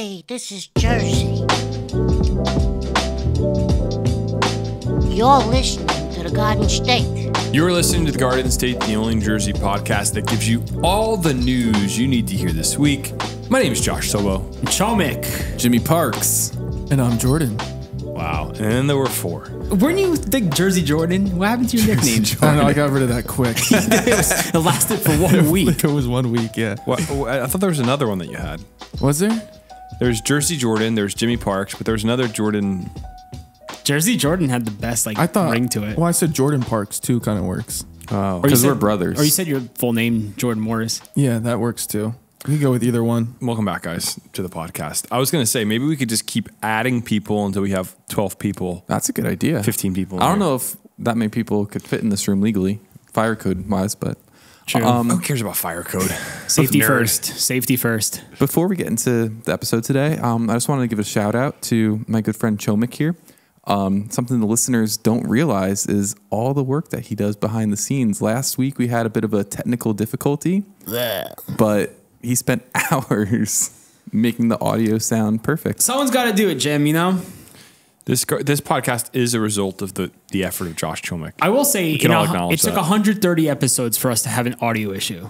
Hey, this is Jersey. You're listening to the Garden State. You're listening to the Garden State, the only Jersey podcast that gives you all the news you need to hear this week. My name is Josh Sobo. Chomik. Jimmy Parks. And I'm Jordan. Wow. And then there were four. Weren't you the Jersey Jordan? What happened to your nickname? I don't know, I got rid of that quick. It lasted for 1 week. It was 1 week, yeah. What? I thought there was another one that you had. Was there? There's Jersey Jordan, there's Jimmy Parks, but there was another Jordan. Jersey Jordan had the best ring to it. Well, I said Jordan Parks too, kind of works. Oh. Because we're brothers. Or you said your full name, Jordan Morris. Yeah, that works too. We can go with either one. Welcome back, guys, to the podcast. I was going to say, maybe we could just keep adding people until we have 12 people. That's a good idea. 15 people. I don't know if that many people could fit in this room legally, fire code wise, but True. Who cares about fire code? Safety first. Safety first. Before we get into the episode today, I just wanted to give a shout out to my good friend Chomik here. Something the listeners don't realize is all the work that he does behind the scenes. Last week we had a bit of a technical difficulty, but he spent hours making the audio sound perfect. Someone's got to do it, Jim, you know? This podcast is a result of the effort of Josh Chomik. I will say, it took 130 episodes for us to have an audio issue.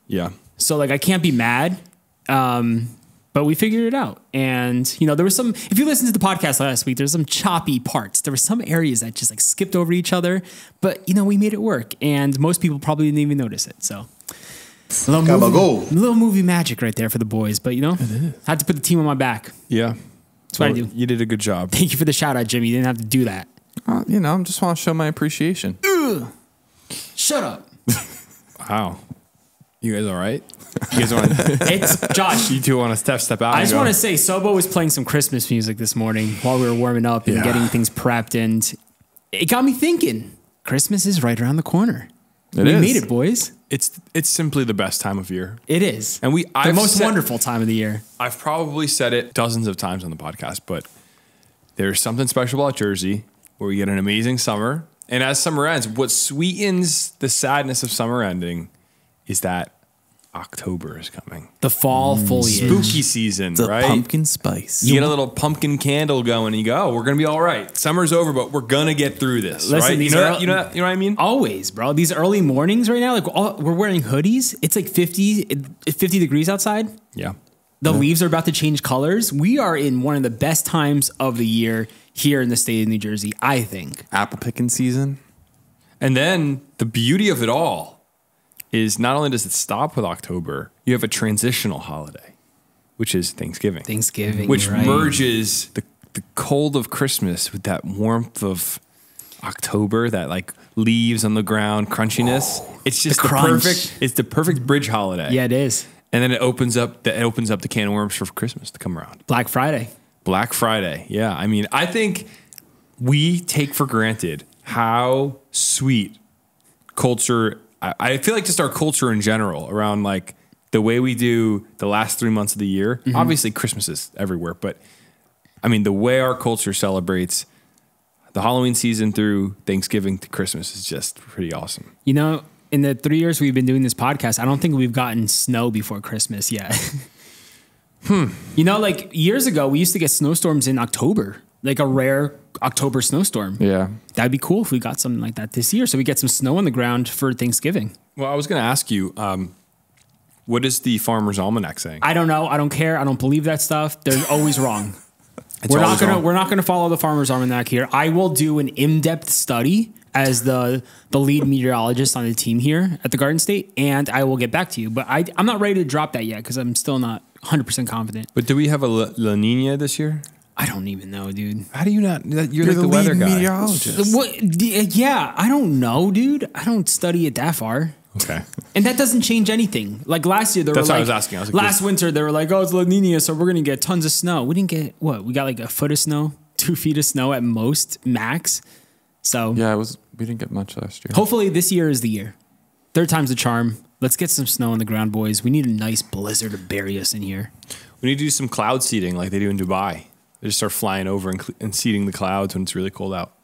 Yeah. So, I can't be mad, but we figured it out. And, there was some, if you listened to the podcast last week, there's some choppy parts. There were some areas that just, skipped over each other. But, we made it work. And most people probably didn't even notice it, so... A little movie magic right there for the boys, but had to put the team on my back. Yeah. That's what I do. You did a good job. Thank you for the shout out, Jimmy. You didn't have to do that. I just want to show my appreciation. Shut up. Wow. You guys all right? You guys want It's Josh. You two want to step out? I just want to say, Sobo was playing some Christmas music this morning while we were warming up and getting things prepped, and it got me thinking. Christmas is right around the corner. We made it, boys. It's simply the best time of year. It is. And the most wonderful time of the year. I've probably said it dozens of times on the podcast, but there's something special about Jersey where we get an amazing summer. And as summer ends, what sweetens the sadness of summer ending is that October is coming. The fall foliage. Spooky season, right? Pumpkin spice. You get a little pumpkin candle going and you go, oh, we're going to be all right. Summer's over, but we're going to get through this, Listen, right? You know what I mean? Always, bro. These early mornings right now, we're wearing hoodies. It's 50 degrees outside. Yeah. The leaves are about to change colors. We are in one of the best times of the year here in the state of New Jersey, I think. Apple picking season. And then the beauty of it all is not only does it stop with October, you have a transitional holiday, which is Thanksgiving. Which merges the cold of Christmas with that warmth of October, that leaves on the ground crunchiness. It's just the perfect bridge holiday. Yeah, it is. And then it opens up the can of worms for Christmas to come around. Black Friday. Yeah. I mean, I think we take for granted how sweet culture. I feel like just our culture in general around the way we do the last 3 months of the year. Mm-hmm. Obviously, Christmas is everywhere, but I mean, the way our culture celebrates the Halloween season through Thanksgiving to Christmas is just pretty awesome. In the 3 years we've been doing this podcast, I don't think we've gotten snow before Christmas yet. Years ago, we used to get snowstorms in October, a rare October snowstorm. Yeah. That'd be cool if we got something like that this year. So we get some snow on the ground for Thanksgiving. Well, I was going to ask you, what is the Farmer's Almanac saying? I don't know. I don't care. I don't believe that stuff. They're always wrong. We're not going to follow the Farmer's Almanac here. I will do an in-depth study as the lead meteorologist on the team here at the Garden State, and I will get back to you. But I'm not ready to drop that yet because I'm still not 100% confident. But do we have a La Nina this year? I don't even know, dude. How do you not? You're the weather guy. Meteorologist. Yeah, I don't know, dude. I don't study it that far. Okay. And that doesn't change anything. Last year, That's what I was asking. Last winter, they were like, oh, it's La Nina, so we're going to get tons of snow. We didn't get, what? We got a foot of snow, 2 feet of snow at most, max. So. Yeah, we didn't get much last year. Hopefully this year is the year. Third time's the charm. Let's get some snow on the ground, boys. We need a nice blizzard to bury us in here. We need to do some cloud seeding like they do in Dubai. They just start flying over and seeding the clouds when it's really cold out.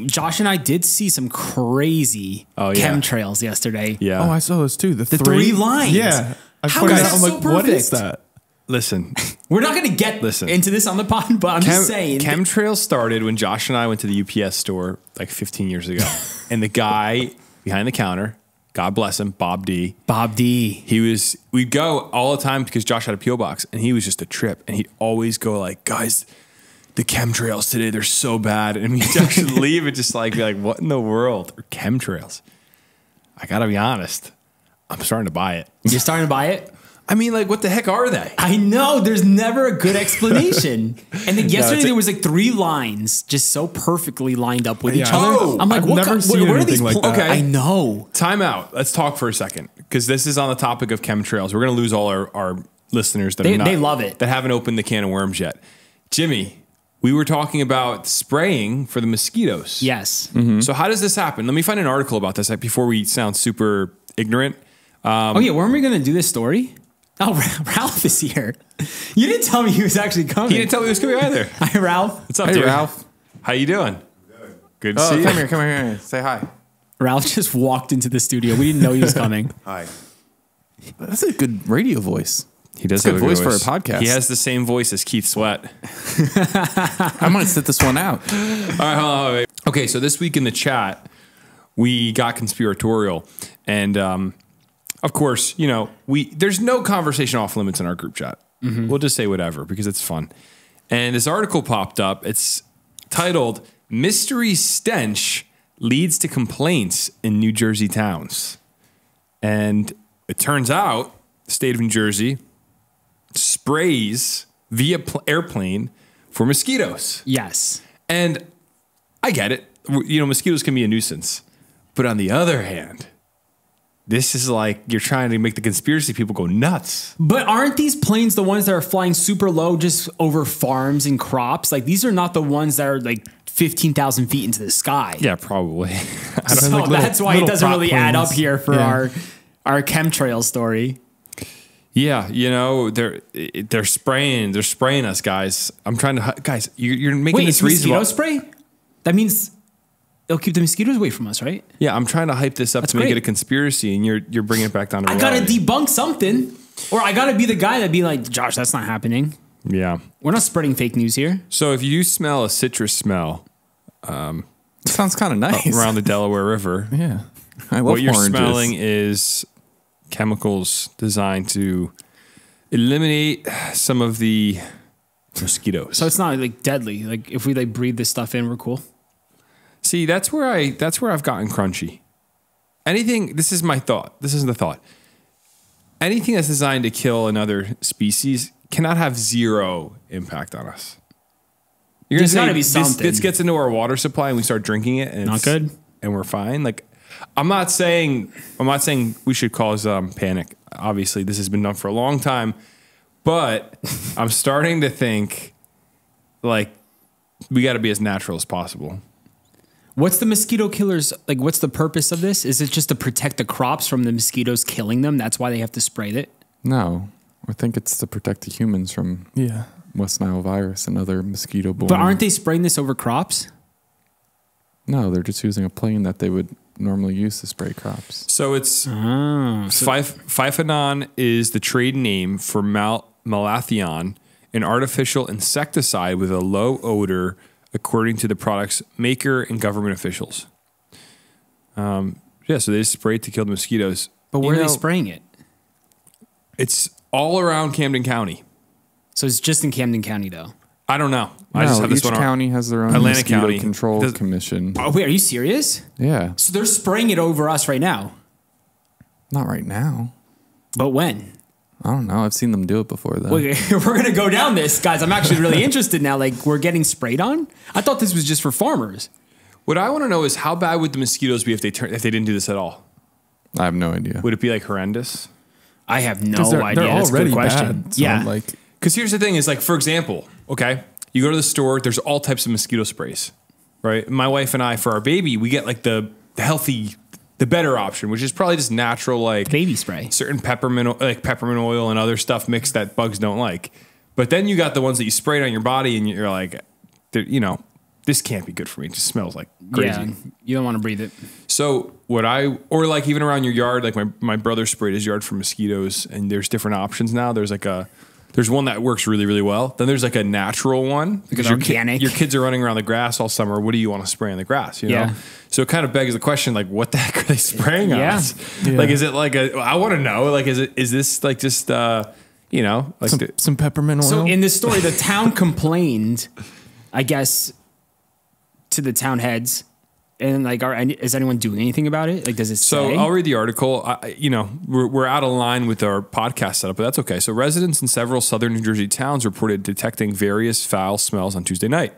Josh and I did see some crazy chemtrails yesterday. Yeah. Oh, I saw those too. The three lines. Yeah. How is that so perfect? What is that? Listen, We're not going to get into this on the pod, but I'm just saying. Chemtrails started when Josh and I went to the UPS store like 15 years ago. And the guy behind the counter, God bless him, Bob D. We'd go all the time because Josh had a P.O. box and he was just a trip. And he'd always go like, guys, the chemtrails today, they're so bad. And we'd actually leave and just like, be like, what in the world are chemtrails? I got to be honest. I'm starting to buy it. You're starting to buy it? I mean, like, what the heck are they? I know. There's never a good explanation. And then yesterday there was like 3 lines just so perfectly lined up with each other. Oh, I'm like, what are these? like that. Okay. I know. Time out. Let's talk for a second because this is on the topic of chemtrails. We're going to lose all our listeners that they love it, that haven't opened the can of worms yet. Jimmy, we were talking about spraying for the mosquitoes. Yes. Mm-hmm. So how does this happen? Let me find an article about this before we sound super ignorant. Weren't we going to do this story? Oh, Ralph is here. You didn't tell me he was actually coming. He didn't tell me he was coming either. Hi, Ralph. What's up, Hey, dude? Ralph. How you doing? Good to see you. Come here. Say hi. Ralph just walked into the studio. We didn't know he was coming. Hi. That's a good radio voice. He does That's have a a good good voice for a podcast. He has the same voice as Keith Sweat. I'm going to sit this one out. All right, hold on, wait. Okay, so this week in the chat, we got conspiratorial. And of course, there's no conversation off limits in our group chat. Mm-hmm. We'll just say whatever because it's fun. And this article popped up. It's titled, Mystery Stench Leads to Complaints in New Jersey Towns. And it turns out the state of New Jersey sprays via airplane for mosquitoes. Yes. And I get it. Mosquitoes can be a nuisance. But on the other hand, this is like you're trying to make the conspiracy people go nuts. But aren't these planes the ones that are flying super low just over farms and crops? Like these are not the ones that are like 15,000 feet into the sky. Yeah, probably. So that's why it doesn't really add up here for our chemtrail story. Yeah, they're spraying us, guys. I'm trying to, guys. You're making this reasonable. Mosquito spray? That means it'll keep the mosquitoes away from us, right? Yeah, I'm trying to hype this up to make it a conspiracy, and you're bringing it back down to reality. I gotta debunk something, or I gotta be the guy that be like, Josh, that's not happening. Yeah, we're not spreading fake news here. So if you smell a citrus smell, sounds kind of nice around the Delaware River. Yeah, I love what you're oranges. smelling is chemicals designed to eliminate some of the mosquitoes. So it's not like deadly. Like if we like breathe this stuff in, we're cool. See, that's where I've gotten crunchy. Anything, this is my thought. This is the thought. Anything that's designed to kill another species cannot have zero impact on us. You're There's gonna gotta be say something. this gets into our water supply and we start drinking it and Not it's good. and we're fine. Like I'm not saying we should cause panic. Obviously, this has been done for a long time, but I'm starting to think like we got to be as natural as possible. What's the mosquito killers like? What's the purpose of this? Is it just to protect the crops from the mosquitoes killing them? That's why they have to spray it. No, I think it's to protect the humans from West Nile virus and other mosquito-borne. But aren't they spraying this over crops? No, they're just using a plane that they would normally use to spray crops. So it's Phyphanon is the trade name for malathion, an artificial insecticide with a low odor, according to the product's maker and government officials. So they spray it to kill the mosquitoes. But where are they spraying it? It's all around Camden County. So it's just in Camden County, though. I don't know. I just have this each one. county has their own Atlantic mosquito County control commission. Oh, wait, are you serious? Yeah, So they're spraying it over us right now. not right now. But when? I don't know. I've seen them do it before, though. Okay, we're gonna go down this, guys. I'm actually really interested now. Like, we're getting sprayed on. I thought this was just for farmers. What I want to know is how bad would the mosquitoes be if they didn't do this at all? I have no idea. Would it be like horrendous? I have no idea. They're That's a good already question. bad. So Yeah. like Because here's the thing is like, for example, okay, you go to the store, there's all types of mosquito sprays, right? My wife and I, for our baby, we get like the healthy, the better option, which is probably just natural, like Baby spray. certain peppermint oil and other stuff mixed that bugs don't like. But then you got the ones that you sprayed on your body and you're like, this can't be good for me. It just smells like crazy. Yeah, you don't want to breathe it. So or like even around your yard, like my brother sprayed his yard for mosquitoes and there's different options now. There's like a There's one that works really, really well. Then there's like a natural one because organic. Your kids are running around the grass all summer. What do you want to spray on the grass? You know? Yeah. So it kind of begs the question, like, what the heck are they spraying on us? Yeah. Like, is it like I want to know, like, is this like just, you know, like some peppermint oil. So in this story, the town complained, I guess, to the town heads. And like, is anyone doing anything about it? Like, does it say? So I'll read the article. You know, we're out of line with our podcast setup, but that's okay. So residents in several southern New Jersey towns reported detecting various foul smells on Tuesday night,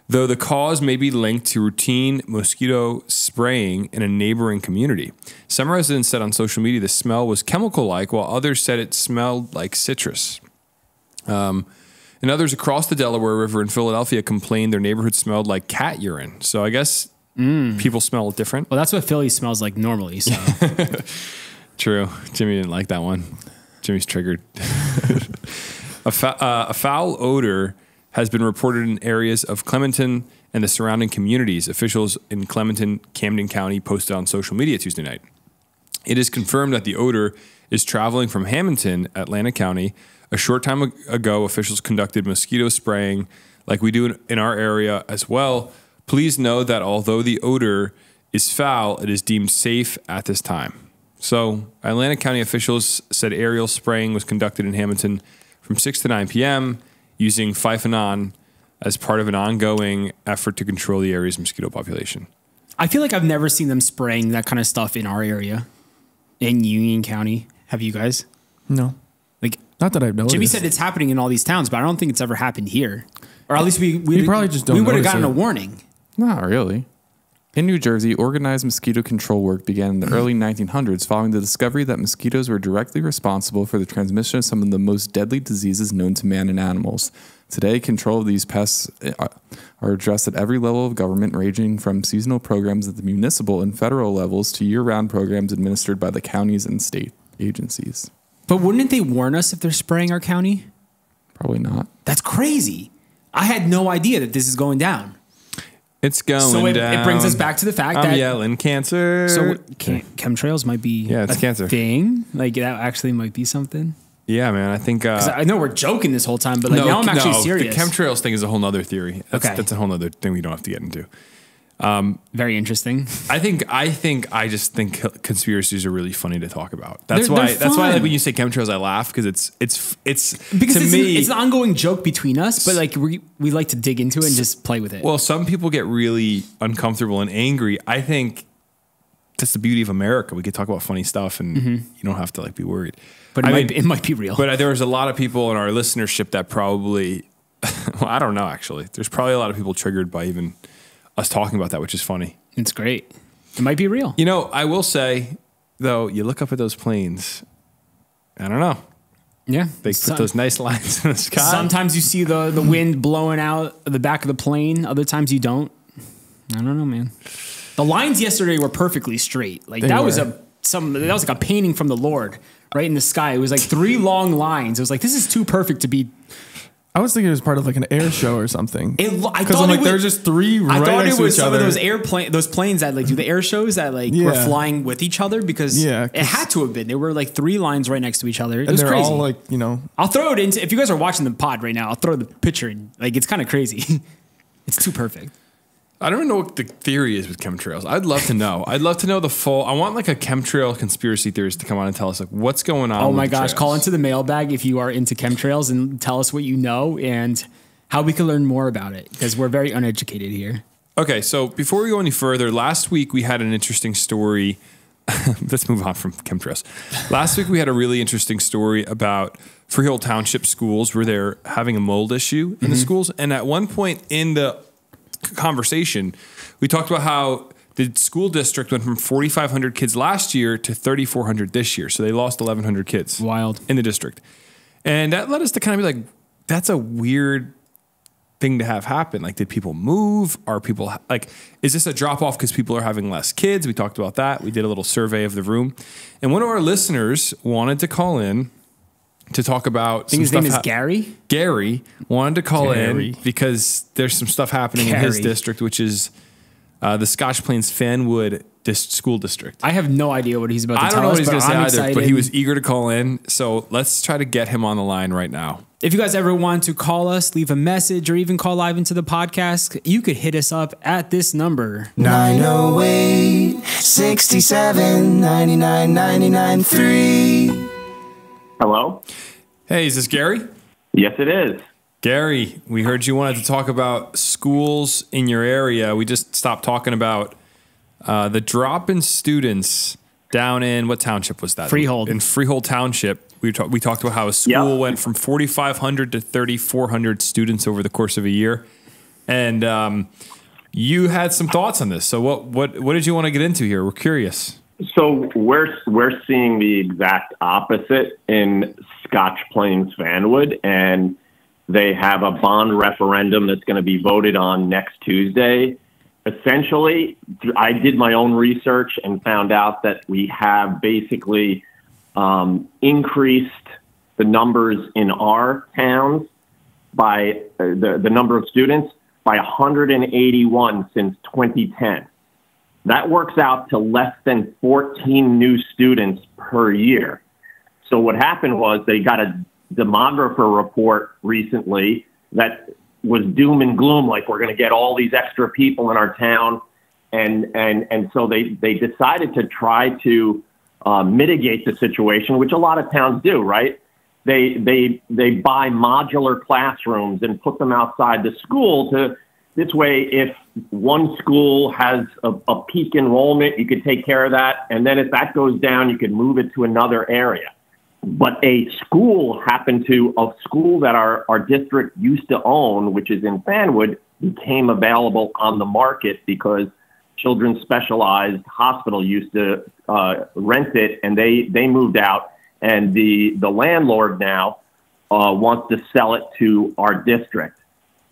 though the cause may be linked to routine mosquito spraying in a neighboring community. Some residents said on social media the smell was chemical-like, while others said it smelled like citrus. And others across the Delaware River in Philadelphia complained their neighborhood smelled like cat urine. So I guess people smell different. Well, that's what Philly smells like normally. So True. Jimmy didn't like that one. Jimmy's triggered. A foul odor has been reported in areas of Clementon and the surrounding communities. Officials in Clementon, Camden County posted on social media Tuesday night. It is confirmed that the odor is traveling from Hamilton, Atlantic County. A short time ago, officials conducted mosquito spraying like we do in our area as well. Please know that although the odor is foul, it is deemed safe at this time. So Atlantic County officials said aerial spraying was conducted in Hamilton from 6 to 9 p.m. using Phyphonon as part of an ongoing effort to control the area's mosquito population. I feel like I've never seen them spraying that kind of stuff in our area, in Union County. Have you guys? No, Like, not that I've noticed. Jimmy said it's happening in all these towns, but I don't think it's ever happened here. Or at least we probably just don't we would have notice gotten it. a warning. Not really. In New Jersey, organized mosquito control work began in the early 1900s following the discovery that mosquitoes were directly responsible for the transmission of some of the most deadly diseases known to man and animals. Today, control of these pests are addressed at every level of government, ranging from seasonal programs at the municipal and federal levels to year-round programs administered by the counties and state agencies. But wouldn't they warn us if they're spraying our county? Probably not. That's crazy. I had no idea that this is going down. It's going So it down. brings us back to the fact I'm that yelling cancer. so chemtrails might be it's a cancer. thing. Like that actually might be something. Yeah, man. I think 'Cause I know we're joking this whole time, but like now I'm actually serious. The chemtrails thing is a whole nother theory. That's a whole nother thing we don't have to get into. Very interesting. I just think conspiracies are really funny to talk about. That's They're why fun. like when you say chemtrails, I laugh because it's Because to me. it's an ongoing joke between us, but like we like to dig into it and just play with it. Well, some people get really uncomfortable and angry. I think that's the beauty of America. We can talk about funny stuff, and you don't have to like be worried. but it might be real. But there was a lot of people in our listenership that probably, well, I don't know actually. There's probably a lot of people triggered by even us talking about that, which is funny. It's great. It might be real. You know, I will say though, you look up at those planes. I don't know. Yeah. They put those nice lines in the sky. Sometimes you see the wind blowing out the back of the plane. Other times you don't. I don't know, man. The lines yesterday were perfectly straight. Like that was like a painting from the Lord right in the sky. It was like 3 long lines. It was like, this is too perfect to be. I was thinking it was part of like an air show or something. I Because thought I'm like, it was, there's just 3 right I thought next it to was each some other. of those planes that like do the air shows that like were Yeah. flying with each other because it had to have been. There were like 3 lines right next to each other. It and was they're crazy. all like, you know, I'll throw it into, if you guys are watching the pod right now, I'll throw the picture in. Like, it's kind of crazy. It's too perfect. I don't even know what the theory is with chemtrails. I'd love to know. I'd love to know the full. I want like a chemtrail conspiracy theorist to come on and tell us like what's going on. Oh with my the gosh. trails. Call into the mailbag if you are into chemtrails and tell us what you know and how we can learn more about it because we're very uneducated here. Okay, so before we go any further, last week we had an interesting story. Let's move on from chemtrails. Last week we had a really interesting story about Freehold Township schools where they're having a mold issue in the schools. And at one point in the conversation, we talked about how the school district went from 4,500 kids last year to 3,400 this year. So they lost 1,100 kids. Wild. In the district. And that led us to kind of be like, that's a weird thing to have happen. Like, did people move? Are people like, is this a drop off because people are having less kids? We talked about that. We did a little survey of the room. And one of our listeners wanted to call in to talk about. I think his name is Gary. Gary wanted to call Gary. in because there's some stuff happening in his Gary. district, which is the Scotch Plains Fanwood this school district. I have no idea what he's about to I don't tell know us, what he's but going to say I'm either, excited. but he was eager to call in. So let's try to get him on the line right now. If you guys ever want to call us, leave a message, or even call live into the podcast, you could hit us up at this number. 908 67 99 99 3. Hello? Hey, is this Gary? Yes, it is. Gary, we heard you wanted to talk about schools in your area. We just stopped talking about the drop in students down in, what township was that? Freehold. In Freehold Township. We talked about how a school went from 4,500 to 3,400 students over the course of a year. And you had some thoughts on this. So what did you want to get into here? We're curious. So we're seeing the exact opposite in Scotch Plains Fanwood, and they have a bond referendum that's going to be voted on next Tuesday. Essentially, I did my own research and found out that we have basically increased the numbers in our towns by the number of students by 181 since 2010. That works out to less than 14 new students per year. So what happened was they got a demographer report recently that was doom and gloom, like we're going to get all these extra people in our town. And so they decided to try to mitigate the situation, which a lot of towns do, right? They buy modular classrooms and put them outside the school this way, if one school has a peak enrollment, you could take care of that. And then if that goes down, you could move it to another area. But a school that our district used to own, which is in Fanwood, became available on the market because Children's Specialized Hospital used to rent it, and they moved out. And the landlord now wants to sell it to our district.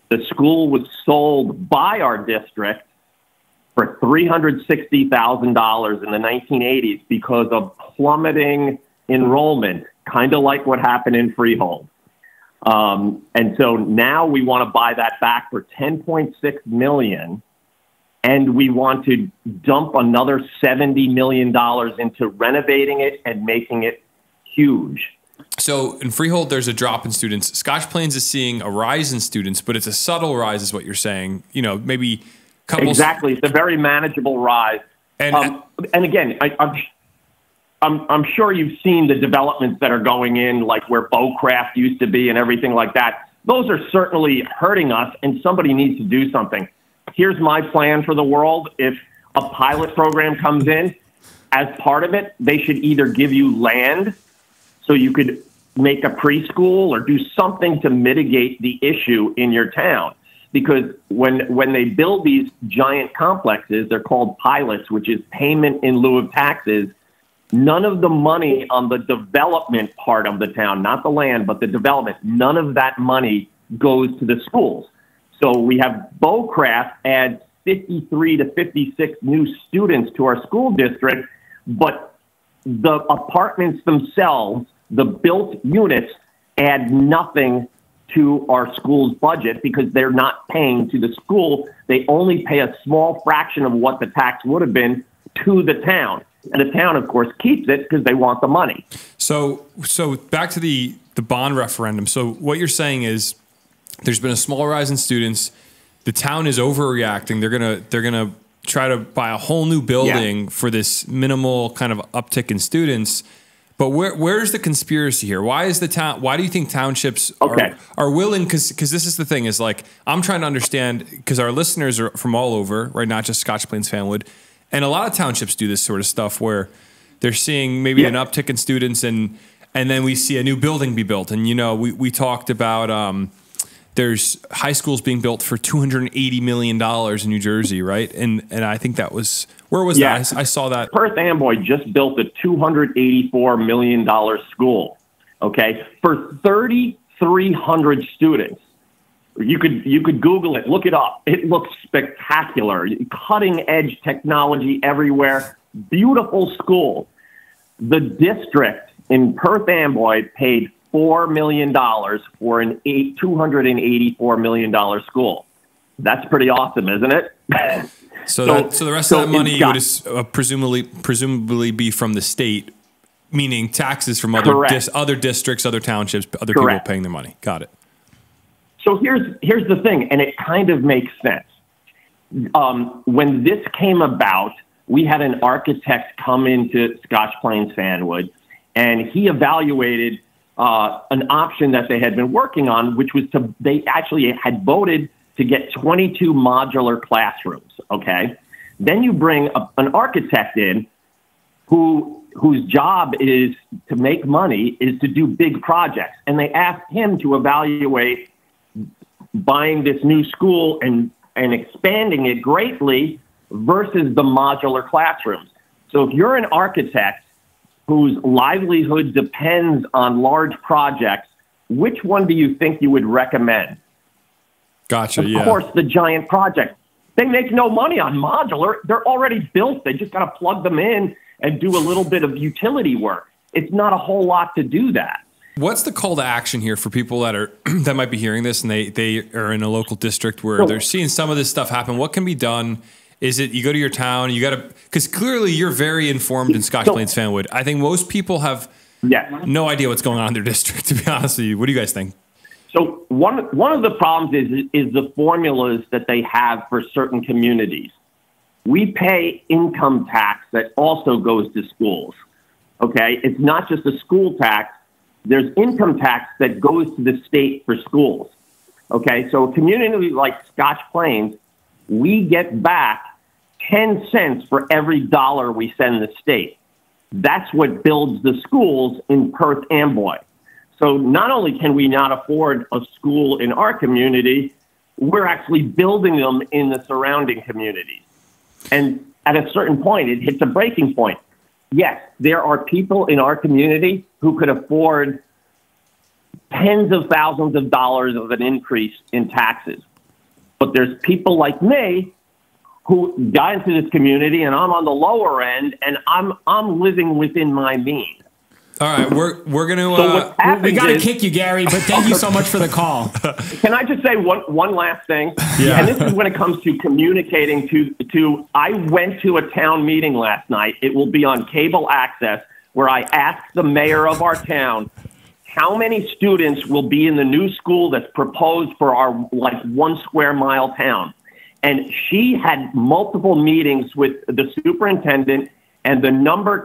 The school was sold by our district for $360,000 in the 1980s because of plummeting enrollment, kind of like what happened in Freehold. And so now we want to buy that back for $10.6 million, and we want to dump another $70 million into renovating it and making it huge. So in Freehold, there's a drop in students. Scotch Plains is seeing a rise in students, but it's a subtle rise is what you're saying. You know, maybe couples. Exactly. It's a very manageable rise. And again, I'm sure you've seen the developments that are going in, like where Beaucraft used to be and everything like that. Those are certainly hurting us, and somebody needs to do something. Here's my plan for the world. If a pilot program comes in, as part of it, they should either give you land so you could make a preschool or do something to mitigate the issue in your town. Because when they build these giant complexes, they're called pilots, which is payment in lieu of taxes. None of the money on the development part of the town, not the land, but the development, none of that money goes to the schools. So we have Beaucraft add 53 to 56 new students to our school district, but the apartments themselves, the built units, add nothing to our school's budget because they're not paying to the school. They only pay a small fraction of what the tax would have been to the town. And the town, of course, keeps it because they want the money. So back to the bond referendum. So what you're saying is there's been a small rise in students. The town is overreacting. They're gonna try to buy a whole new building for this minimal kind of uptick in students. But where's the conspiracy here? Why is the town? Why do you think townships are willing? Because this is the thing is like I'm trying to understand because our listeners are from all over, right? Not just Scotch Plains Fanwood, and a lot of townships do this sort of stuff where they're seeing maybe an uptick in students, and then we see a new building be built. And you know, we talked about there's high schools being built for $280 million in New Jersey, right? And I think that was where was that? I saw that. Perth Amboy just built a $284 million school, okay, for 3,300 students. You could Google it, look it up. It looks spectacular. Cutting edge technology everywhere. Beautiful school. The district in Perth Amboy paid $4 million for an $284 million school. That's pretty awesome, isn't it? So the rest of that money Scott- would presumably be from the state, meaning taxes from other Correct. other districts, other townships, other people Correct. paying their money. Got it. So here's the thing, and it kind of makes sense. When this came about, we had an architect come into Scotch Plains Fanwood, and he evaluated an option that they had been working on, which was they actually had voted to get 22 modular classrooms. Okay, then you bring an architect in whose job is to make money, is to do big projects, and they asked him to evaluate buying this new school and expanding it greatly versus the modular classrooms. So if you're an architect whose livelihood depends on large projects, which one do you think you would recommend? Gotcha. Of course, the giant project. They make no money on modular. They're already built. They just got to plug them in and do a little bit of utility work. It's not a whole lot to do that. What's the call to action here for people that might be hearing this and they are in a local district where they're seeing some of this stuff happen? What can be done? Is it you go to your town, you got to, because clearly you're very informed in Scotch Plains Fanwood. I think most people have no idea what's going on in their district, to be honest with you. What do you guys think? So one of the problems is the formulas that they have for certain communities. We pay income tax that also goes to schools. Okay, it's not just a school tax. There's income tax that goes to the state for schools. Okay, so a community like Scotch Plains, we get back 10 cents for every dollar we send the state. That's what builds the schools in Perth Amboy. So not only can we not afford a school in our community, we're actually building them in the surrounding communities. And at a certain point, it hits a breaking point. Yes, there are people in our community who could afford tens of thousands of dollars of an increase in taxes. But there's people like me who got into this community, and I'm on the lower end, and I'm living within my means. All right, we're going So to... We got to kick you, Gary, but thank you so much for the call. Can I just say one last thing? Yeah. And this is when it comes to communicating to I went to a town meeting last night. It will be on cable access, where I asked the mayor of our town how many students will be in the new school that's proposed for our 1 square mile town. And she had multiple meetings with the superintendent, and the number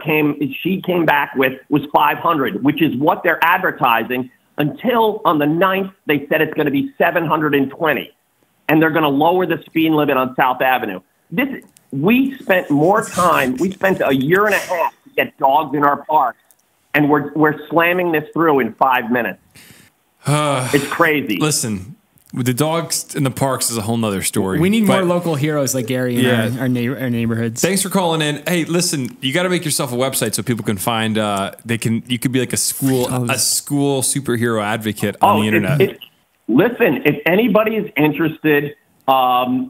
she came back with was 500, which is what they're advertising, until on the 9th, they said it's going to be 720. And they're going to lower the speed limit on South Avenue. We spent more time. We spent a year and a half to get dogs in our parks, and we're slamming this through in 5 minutes. It's crazy. Listen, with the dogs in the parks is a whole nother story. We need more local heroes like Gary in our neighborhoods. Thanks for calling in. Hey, listen, you got to make yourself a website so people can find. You could be like a school superhero advocate on the internet. Listen, if anybody is interested,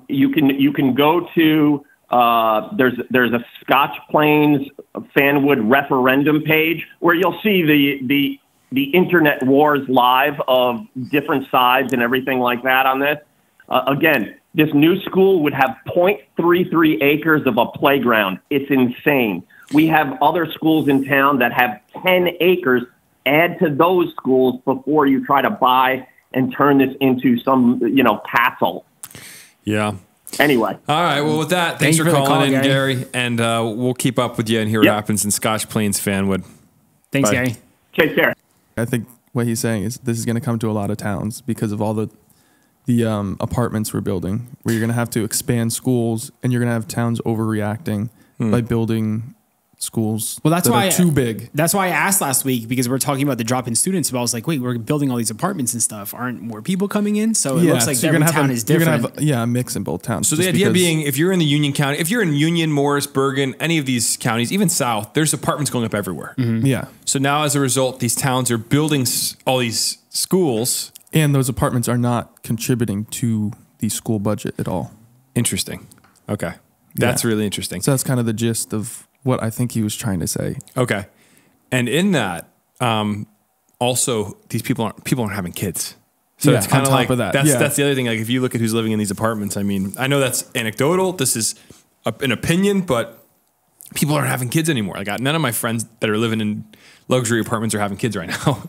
you can go to there's a Scotch Plains Fanwood referendum page where you'll see the internet wars live of different sides and everything like that on this. Again, this new school would have 0.33 acres of a playground. It's insane. We have other schools in town that have 10 acres. Add to those schools before you try to buy and turn this into some, castle. Yeah. Anyway. All right. Well, with that, thanks for calling in, Gary. And we'll keep up with you and hear what happens in Scotch Plains Fanwood. Thanks, Bye. Gary. Take care. I think what he's saying is this is going to come to a lot of towns because of all the apartments we're building, where you're going to have to expand schools, and you're going to have towns overreacting by building schools. Well, that's why are too big. That's why I asked last week, because we're talking about the drop in students. But I was like, wait, we're building all these apartments and stuff. Aren't more people coming in? So it looks like every town is different. You're going to have a mix in both towns. So the idea being, if you're in the Union County, if you're in Union, Morris, Bergen, any of these counties, even south, there's apartments going up everywhere. Mm-hmm. Yeah. So now as a result, these towns are building all these schools. And those apartments are not contributing to the school budget at all. Interesting. Okay. That's really interesting. So that's kind of the gist of what I think he was trying to say. Okay. And in that, also these people aren't having kids. So it's kind of like, that's the other thing. Like if you look at who's living in these apartments, I mean, I know that's anecdotal. This is an opinion, but people aren't having kids anymore. Like none of my friends that are living in luxury apartments are having kids right now.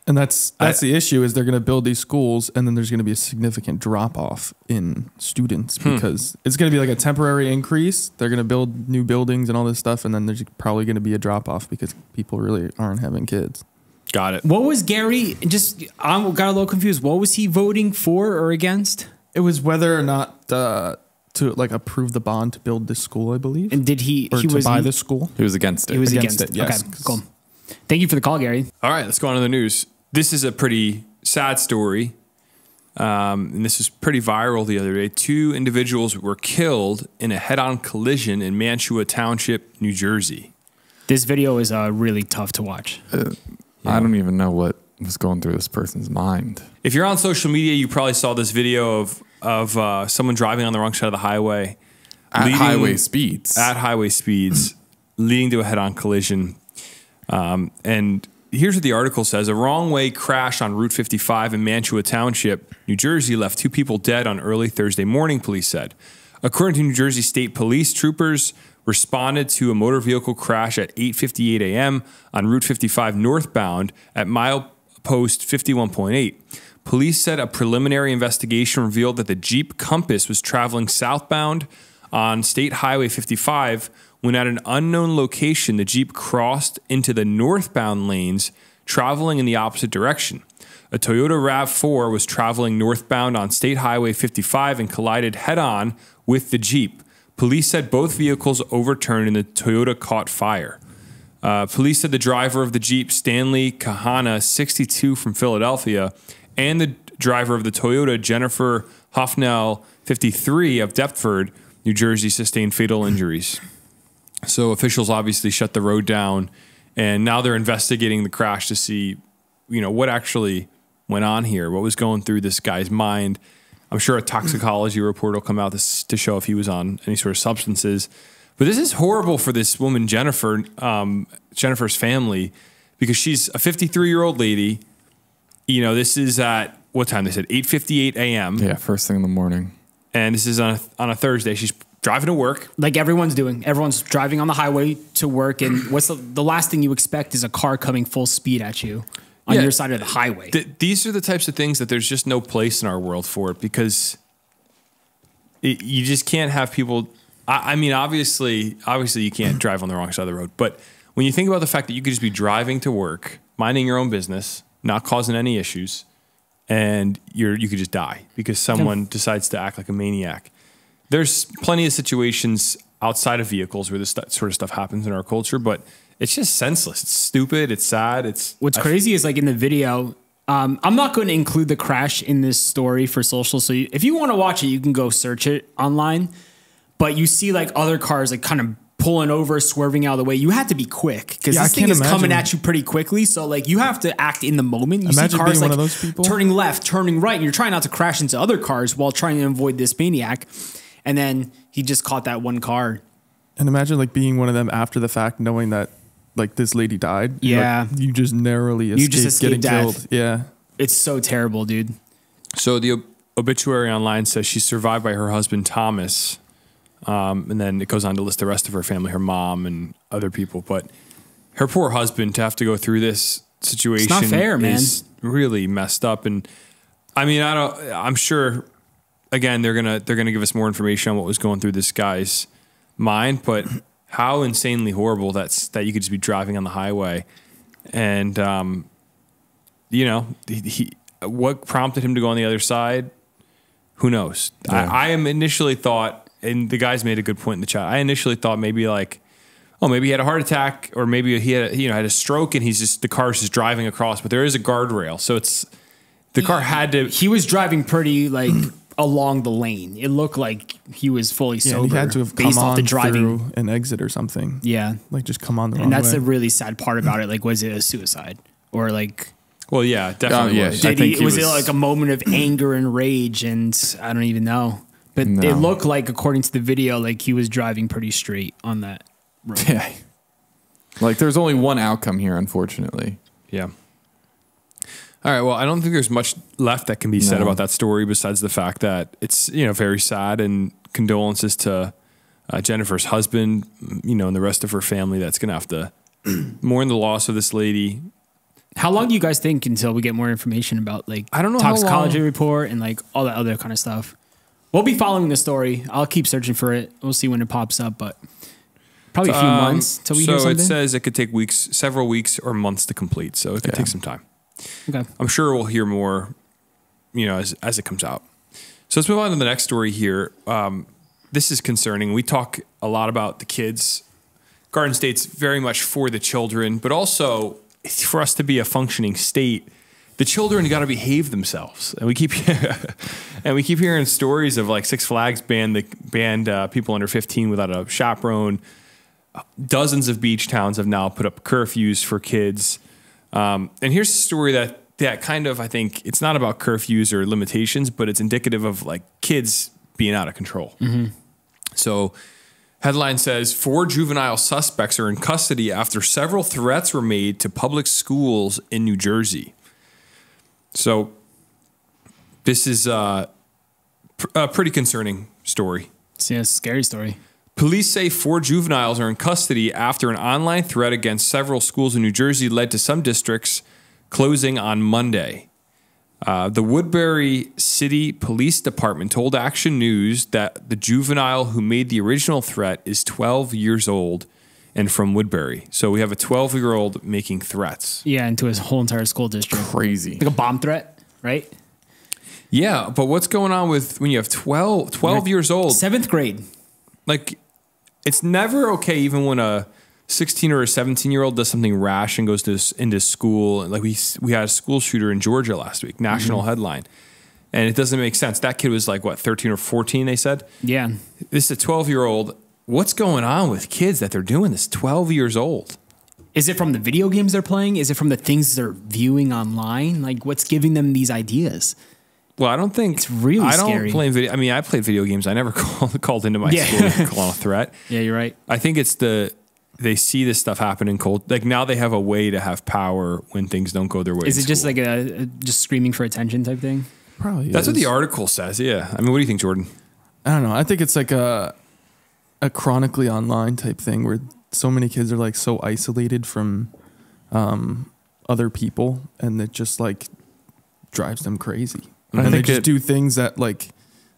And that's the issue is they're going to build these schools and then there's going to be a significant drop off in students because it's going to be like a temporary increase. They're going to build new buildings and all this stuff. And then there's probably going to be a drop off because people really aren't having kids. Got it. What was Gary? I got a little confused. What was he voting for or against? It was whether or not to like approve the bond to build this school, I believe. And did he buy this school? He was against it. He was against it, it. yes. Okay, cool. Thank you for the call, Gary. All right, let's go on to the news. This is a pretty sad story. And this was pretty viral the other day. 2 individuals were killed in a head-on collision in Mantua Township, New Jersey. This video is really tough to watch. I don't even know what was going through this person's mind. If you're on social media, you probably saw this video of someone driving on the wrong side of the highway. At highway speeds. At highway speeds, leading to a head-on collision. And here's what the article says. A wrong-way crash on Route 55 in Mantua Township, New Jersey, left 2 people dead on early Thursday morning, police said. According to New Jersey State Police, troopers responded to a motor vehicle crash at 8:58 a.m. on Route 55 northbound at milepost 51.8. Police said a preliminary investigation revealed that the Jeep Compass was traveling southbound on State Highway 55 when at an unknown location, the Jeep crossed into the northbound lanes, traveling in the opposite direction. A Toyota RAV4 was traveling northbound on State Highway 55 and collided head-on with the Jeep. Police said both vehicles overturned and the Toyota caught fire. Police said the driver of the Jeep, Stanley Kahana, 62 from Philadelphia, and the driver of the Toyota, Jennifer Hoffnell, 53 of Deptford, New Jersey, sustained fatal injuries. So officials obviously shut the road down, and now they're investigating the crash to see, what actually went on here, what was going through this guy's mind. I'm sure a toxicology report will come out to show if he was on any sort of substances. But this is horrible for this woman, Jennifer, Jennifer's family, because she's a 53-year-old lady. This is at what time? They said 8:58 a.m. Yeah, first thing in the morning. And this is on a Thursday. She's driving to work. Like everyone's doing. Everyone's driving on the highway to work. And what's the last thing you expect is a car coming full speed at you on your side of the highway. These are the types of things that there's just no place in our world for it because you just can't have people. I mean, obviously you can't drive on the wrong side of the road. But when you think about the fact that you could just be driving to work, minding your own business, not causing any issues, and you could just die because someone decides to act like a maniac. There's plenty of situations outside of vehicles where this sort of stuff happens in our culture, but it's just senseless. It's stupid. It's sad. What's crazy is like in the video, I'm not going to include the crash in this story for social. So if you want to watch it, you can go search it online. But you see like other cars like kind of pulling over, swerving out of the way. You have to be quick because this thing is coming at you pretty quickly. So like you have to act in the moment. You see cars being like one of those people turning left, turning right, and you're trying not to crash into other cars while trying to avoid this maniac. And then he just caught that one car. And imagine like being one of them after the fact, knowing that like this lady died. Yeah. Like, you just narrowly escaped getting killed. Yeah. It's so terrible, dude. So the obituary online says she's survived by her husband, Thomas. And then it goes on to list the rest of her family, her mom and other people. But her poor husband to have to go through this situation. It's not fair, man. Is really messed up. And I mean, I'm sure again, they're going to give us more information on what was going through this guy's mind, but how insanely horrible that you could just be driving on the highway. And, what prompted him to go on the other side? Who knows? Yeah. I initially thought, and the guys made a good point in the chat. I initially thought maybe like, maybe he had a heart attack, or maybe he had a stroke, and the car's just driving across. But there is a guardrail, so car had to. He was driving pretty like along the lane. It looked like he was fully sober. He had to have based come off on the driving through an exit or something. Yeah, like just come on the wrong and that's way. the really sad part about it. Like, was it a suicide or like? Well, yeah, definitely. Was it like a moment of anger and rage? And I don't even know. But it looked like, according to the video, like he was driving pretty straight on that road. Yeah. Like there's only one outcome here, unfortunately. Yeah. All right. Well, I don't think there's much left that can be said about that story besides the fact that it's, very sad, and condolences to Jennifer's husband, and the rest of her family that's going to have to mourn the loss of this lady. How long do you guys think until we get more information about I don't know toxicology report and all that other kind of stuff? We'll be following the story. I'll keep searching for it. We'll see when it pops up, but probably a few months till we hear something. So it says it could take several weeks or months to complete. So it could take some time. Okay. I'm sure we'll hear more, as it comes out. So let's move on to the next story here. This is concerning. We talk a lot about the kids. Garden State's very much for the children, but also for us to be a functioning state, the children got to behave themselves. And we keep hearing stories of Six Flags banned people under 15 without a chaperone. Dozens of beach towns have now put up curfews for kids. And here's a story that kind of, I think, it's not about curfews or limitations, but it's indicative of kids being out of control. Mm-hmm. So headline says 4 juvenile suspects are in custody after several threats were made to public schools in New Jersey. So this is a pretty concerning story. Yeah, it's a scary story. Police say 4 juveniles are in custody after an online threat against several schools in New Jersey led to some districts closing on Monday. The Woodbury City Police Department told Action News that the juvenile who made the original threat is 12 years old and from Woodbury. So we have a 12-year-old making threats. Yeah, into his whole entire school district. Crazy. Like a bomb threat, right? Yeah, but what's going on with when you have 12 years old? 7th grade. It's never okay even when a 16 or a 17-year-old does something rash and goes into school. We had a school shooter in Georgia last week, national headline. And it doesn't make sense. That kid was 13 or 14, they said? Yeah. This is a 12-year-old. What's going on with kids that they're doing this? 12 years old. Is it from the video games they're playing? Is it from the things they're viewing online? What's giving them these ideas? Well, I don't think it's really scary. I played video games. I never called into my school to call a threat. Yeah, you're right. I think it's they see this stuff happen in cold. Now they have a way to have power when things don't go their way. Is it just just screaming for attention type thing? Probably. That's what the article says. Yeah. I mean, what do you think, Jordan? I don't know. I think it's a chronically online type thing where so many kids are so isolated from other people, and it just drives them crazy. And they just do things that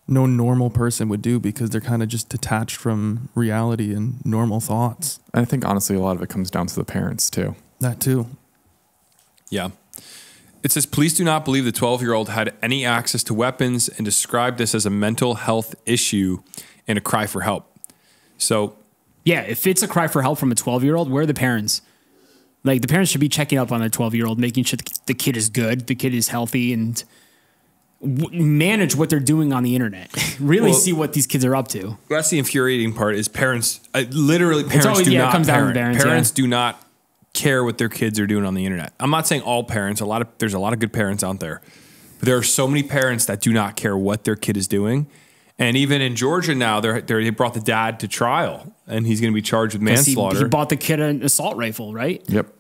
no normal person would do because they're kind of just detached from reality and normal thoughts. And I think honestly, a lot of it comes down to the parents too. That too. Yeah. It says police do not believe the 12-year-old had any access to weapons and described this as a mental health issue and a cry for help. So, yeah, if it's a cry for help from a 12-year-old, where are the parents? The parents should be checking up on a 12-year-old, making sure the kid is good, the kid is healthy, and manage what they're doing on the internet. Really see what these kids are up to. That's the infuriating part is parents, literally parents always, do not comes down to parent. parents do not care what their kids are doing on the internet. I'm not saying all parents, there's a lot of good parents out there, but there are so many parents that do not care what their kid is doing. And even in Georgia now, they brought the dad to trial and he's going to be charged with manslaughter. He bought the kid an assault rifle, right? Yep.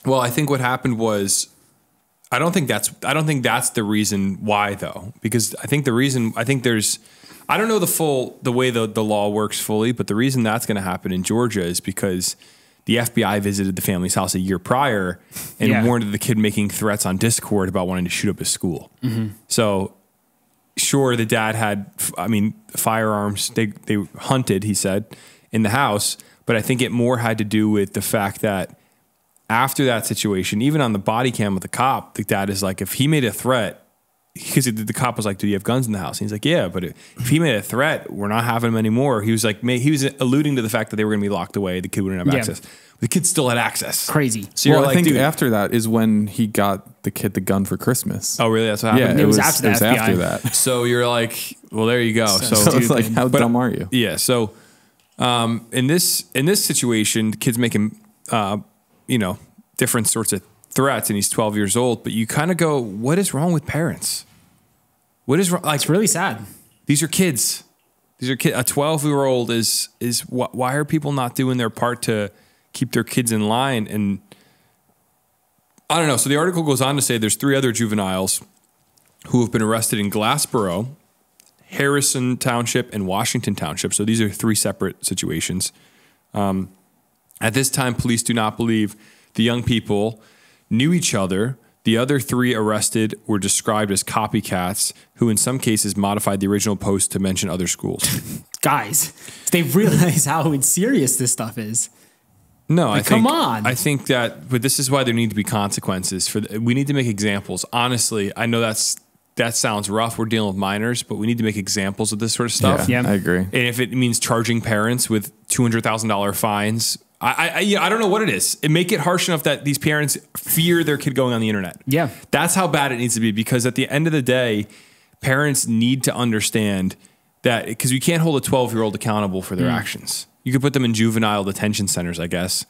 Well, I think what happened was, I don't think that's the reason why though, because I don't know the way the law works fully, but the reason that's going to happen in Georgia is because the FBI visited the family's house a year prior and warned of the kid making threats on Discord about wanting to shoot up his school. Mm-hmm. So sure, the dad had, firearms, they hunted, he said, in the house, but I think it more had to do with the fact that after that situation, even on the body cam with the cop, the dad is if he made a threat, because the cop was like, do you have guns in the house? And he's like, yeah, but if he made a threat, we're not having him anymore. He was he was alluding to the fact that they were going to be locked away. The kid wouldn't have access. The kid still had access. Crazy. So I think after that is when he got the kid the gun for Christmas. Oh, really? That's what happened? Yeah, it was after that. So you're well, there you go. So it's how dumb are you? Yeah. So in this situation, the kid's making, different sorts of threats and he's 12 years old, but you kind of go, what is wrong with parents? What is wrong? It's really sad. These are kids. A 12-year-old is why are people not doing their part to keep their kids in line? And I don't know. So the article goes on to say there's 3 other juveniles who have been arrested in Glassboro, Harrison Township and Washington Township. So these are 3 separate situations. At this time, police do not believe the young people knew each other. The other 3 arrested were described as copycats who in some cases modified the original post to mention other schools. Guys, they realize how serious this stuff is. No, Like, come on. I think but this is why there need to be consequences. We need to make examples. Honestly, I know that sounds rough. We're dealing with minors, but we need to make examples of this sort of stuff. Yeah. I agree. And if it means charging parents with $200,000 fines, I don't know what it is. Make it harsh enough that these parents fear their kid going on the internet. Yeah. That's how bad it needs to be, because at the end of the day, parents need to understand that, because you can't hold a 12-year-old accountable for their actions. You could put them in juvenile detention centers, I guess.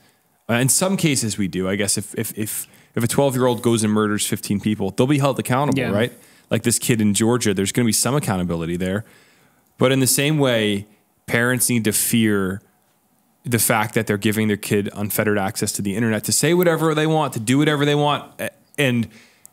In some cases we do. I guess if a 12-year-old goes and murders 15 people, they'll be held accountable, right? Like this kid in Georgia, there's going to be some accountability there. But in the same way, parents need to fear the fact that they're giving their kid unfettered access to the internet to say whatever they want, to do whatever they want. And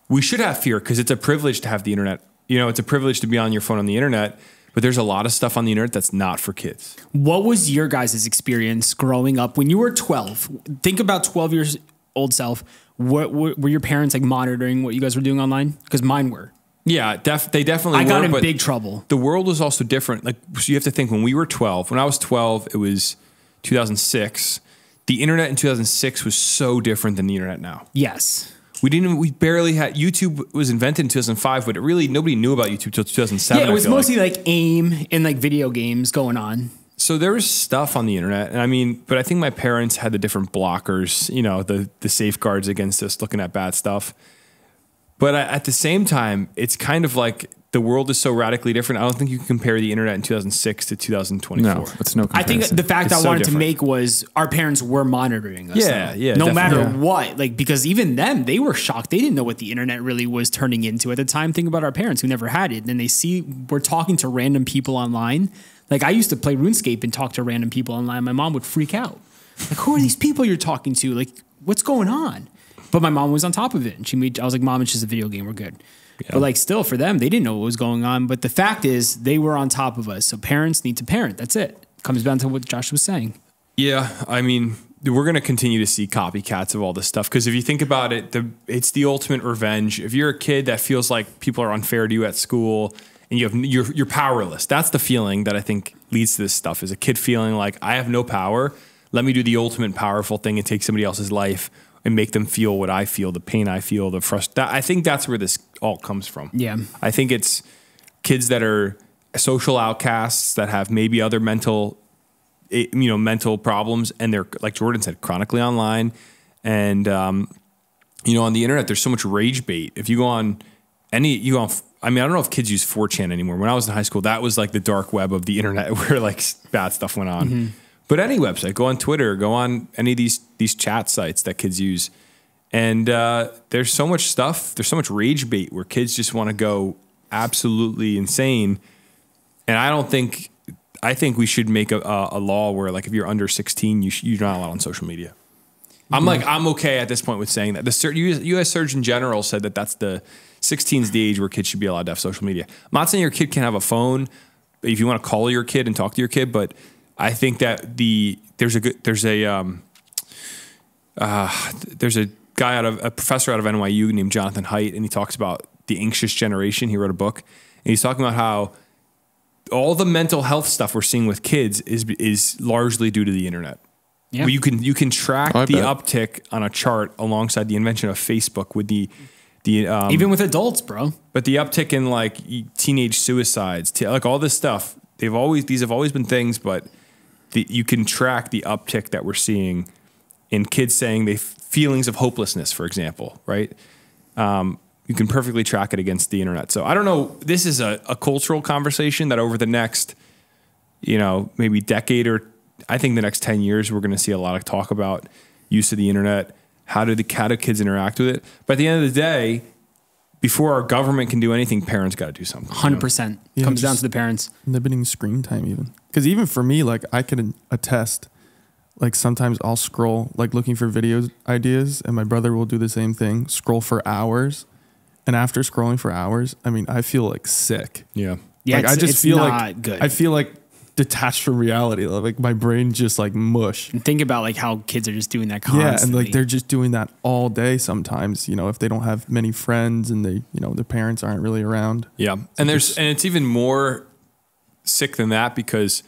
we should have fear, because it's a privilege to have the internet. You know, it's a privilege to be on your phone on the internet, but there's a lot of stuff on the internet that's not for kids. What was your guys' experience growing up when you were 12? Think about 12 years old self. What were your parents like monitoring what you guys were doing online? Because mine were. Yeah, they definitely were. I got in but big trouble. The world was also different. Like, so you have to think, when we were 12, when I was 12, it was 2006. The internet in 2006 was so different than the internet now. Yes. We barely had, YouTube was invented in 2005, but nobody knew about YouTube till 2007. Yeah, it was mostly like AIM and like video games going on. So there was stuff on the internet. And but I think my parents had the different blockers, you know, the safeguards against us looking at bad stuff. But at the same time, it's kind of like the world is so radically different. I don't think you can compare the internet in 2006 to 2024. No, it's no comparison. I think the fact It's I so wanted different. to make was our parents were monitoring us. Yeah, though. yeah, No definitely. matter what, like, because even them, they were shocked. They didn't know what the internet really was turning into at the time. Think about our parents who never had it. And they see we're talking to random people online. Like, I used to play RuneScape and talk to random people online. My mom would freak out. Like, who are these people you're talking to? Like, what's going on? But my mom was on top of it. And I was like, Mom, it's just a video game. We're good. Yeah. But like, still for them, they didn't know what was going on. But the fact is they were on top of us. So parents need to parent. That's it. Comes down to what Josh was saying. Yeah. I mean, we're going to continue to see copycats of all this stuff. Because if you think about it, it's the ultimate revenge. If you're a kid that feels like people are unfair to you at school and you're powerless, that's the feeling that I think leads to this stuff, is a kid feeling like, I have no power. Let me do the ultimate powerful thing and take somebody else's life and make them feel what I feel, the pain I feel, the frustration. I think that's where this all comes from. Yeah. I think it's kids that are social outcasts that have maybe other mental problems, and they're, like Jordan said, chronically online. And on the internet, there's so much rage bait. If you go on I don't know if kids use 4chan anymore. When I was in high school, that was like the dark web of the internet where like bad stuff went on. Mm-hmm. But any website, go on Twitter, go on any of these chat sites that kids use. And there's so much stuff. There's so much rage bait where kids just want to go absolutely insane. And I think we should make a law where, like, if you're under 16, you're not allowed on social media. I'm okay at this point with saying that. The U.S. Surgeon General said that's the 16 is the age where kids should be allowed to have social media. I'm not saying your kid can have a phone if you want to call your kid and talk to your kid, but I think that there's a guy a professor out of NYU named Jonathan Haidt, and he talks about the anxious generation. He wrote a book, and he's talking about how all the mental health stuff we're seeing with kids is largely due to the internet. Yeah. Where you can track the uptick on a chart alongside the invention of Facebook with the even with adults, bro. But the uptick in like teenage suicides, like all this stuff, these have always been things, but you can track the uptick that we're seeing in kids saying they feelings of hopelessness, for example, right? You can perfectly track it against the internet. So I don't know. This is a cultural conversation that over the next, maybe decade, or I think the next 10 years, we're going to see a lot of talk about use of the internet. How do kids interact with it? But at the end of the day, before our government can do anything, parents got to do something. 100%. Comes down to the parents. Limiting screen time even. Because even for me, like, I can attest, like, sometimes I'll scroll, like, looking for video ideas, and my brother will do the same thing, scroll for hours. And after scrolling for hours, I feel like sick. Yeah. Yeah, Like I just it's feel not like good. I feel like detached from reality. Like my brain just like mush. And think about like how kids are just doing that constantly. Yeah, and like they're just doing that all day sometimes, if they don't have many friends and they, their parents aren't really around. Yeah. And it's even more sick than that because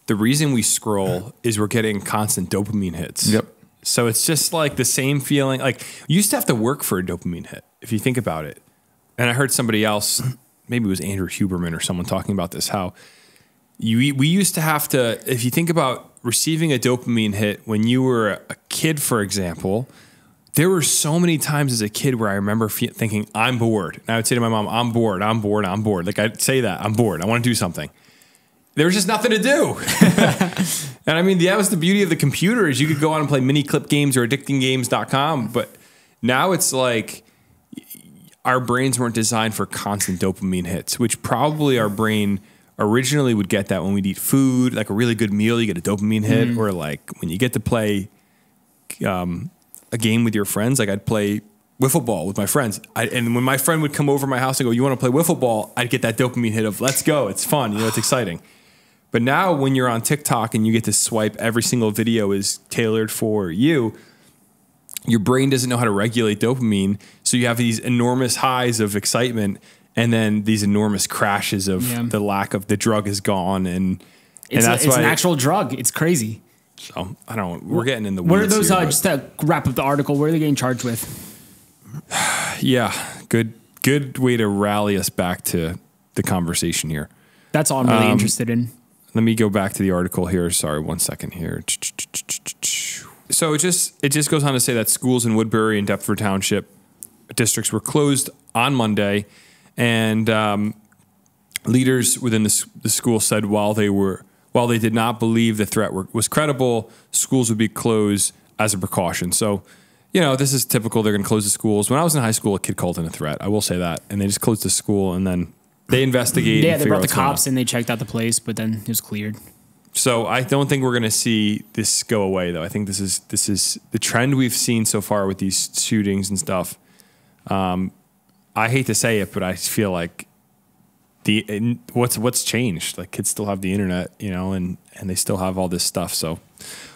the reason we scroll is we're getting constant dopamine hits. Yep. So it's just like the same feeling. Like you used to have to work for a dopamine hit if you think about it. And I heard somebody else, maybe it was Andrew Huberman or someone talking about this, how we used to have to, if you think about receiving a dopamine hit when you were a kid, for example, there were so many times as a kid where I remember thinking, I'm bored. And I would say to my mom, I'm bored. Like I'd say that, I'm bored. I want to do something. There was just nothing to do. And I mean, that was the beauty of the computer is you could go on and play mini clip games or addictinggames.com. But now it's like our brains weren't designed for constant dopamine hits, which probably our brain originally would get that when we'd eat food, like a really good meal, you get a dopamine hit, or like when you get to play a game with your friends, like I'd play wiffle ball with my friends. And when my friend would come over my house and go, you want to play wiffle ball? I'd get that dopamine hit of let's go. It's fun. It's exciting. But now when you're on TikTok and you get to swipe, every single video is tailored for you. Your brain doesn't know how to regulate dopamine. So you have these enormous highs of excitement and then these enormous crashes of the lack of the drug is gone. And that's it's why an actual drug. It's crazy. So I don't, we're getting in the What are weeds those, here, just to wrap up the article, what are they getting charged with? yeah, good way to rally us back to the conversation here. That's all I'm really interested in. Let me go back to the article here. Sorry, 1 second here. So it just goes on to say that schools in Woodbury and Deptford Township districts were closed on Monday, and leaders within the school said while they did not believe the threat was credible, schools would be closed as a precaution. So, this is typical. They're going to close the schools. When I was in high school, a kid called in a threat. I will say that, and they just closed the school and then they investigated. Yeah, they brought the cops and they checked out the place, but then it was cleared. So I don't think we're going to see this go away, though. I think this is the trend we've seen so far with these shootings and stuff. I hate to say it, but I feel like what's changed. Like kids still have the internet, and they still have all this stuff. So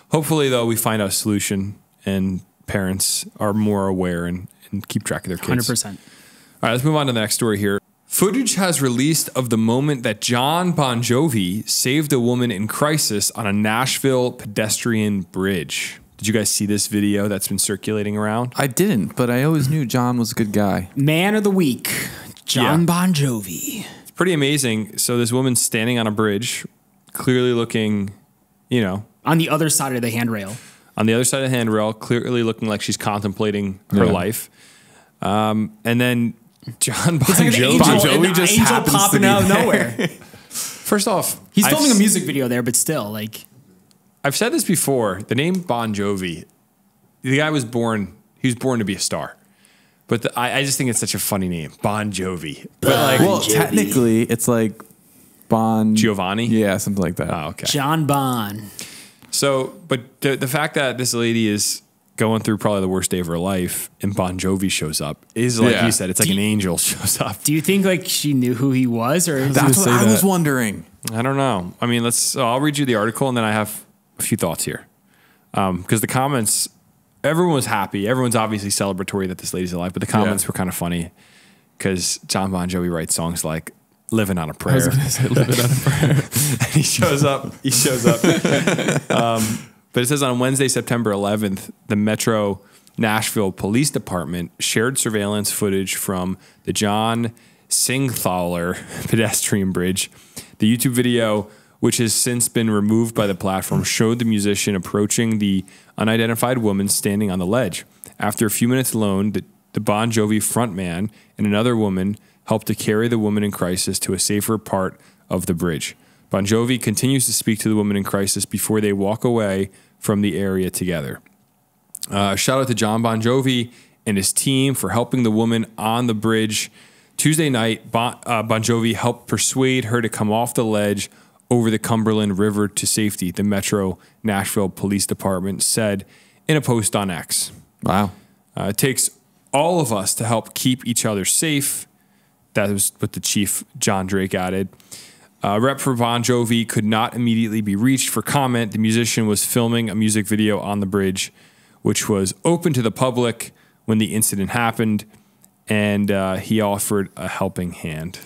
hopefully, though, we find a solution and parents are more aware and keep track of their kids. 100%. All right, let's move on to the next story here. Footage has released of the moment that John Bon Jovi saved a woman in crisis on a Nashville pedestrian bridge. Did you guys see this video that's been circulating around? I didn't, but I always knew John was a good guy. Man of the week, John Bon Jovi. It's pretty amazing. So this woman's standing on a bridge, clearly looking, on the other side of the handrail. On the other side of the handrail, clearly looking like she's contemplating her life. And then John Bon Jovi just happens popping out of nowhere. First off, he's filming a music video there, but still, like I've said this before. The name Bon Jovi, the guy was born. He was born to be a star, but I just think it's such a funny name, Bon Jovi. But technically, it's like Bon Giovanni. Yeah, something like that. Oh, okay. John Bon. So, but the fact that this lady is going through probably the worst day of her life and Bon Jovi shows up is like you said, it's like an angel shows up. Do you think like she knew who he was, or that's what I was wondering? I don't know. I mean, I'll read you the article and then I have a few thoughts here. Because the comments, everyone was happy. Everyone's obviously celebratory that this lady's alive, but the comments were kind of funny because John Bon Jovi writes songs like Living on a Prayer. I was going to say Living on a Prayer. And he shows up. But it says on Wednesday, September 11th, the Metro Nashville Police Department shared surveillance footage from the John Singthaler pedestrian bridge. The YouTube video, which has since been removed by the platform, showed the musician approaching the unidentified woman standing on the ledge. After a few minutes alone, the Bon Jovi frontman and another woman helped to carry the woman in crisis to a safer part of the bridge. Bon Jovi continues to speak to the woman in crisis before they walk away from the area together. Shout out to John Bon Jovi and his team for helping the woman on the bridge. Tuesday night, Bon Jovi helped persuade her to come off the ledge over the Cumberland River to safety, the Metro Nashville Police Department said in a post on X. Wow. It takes all of us to help keep each other safe. That was what the chief, John Drake, added. Rep for Bon Jovi could not immediately be reached for comment. The musician was filming a music video on the bridge, which was open to the public when the incident happened, and he offered a helping hand.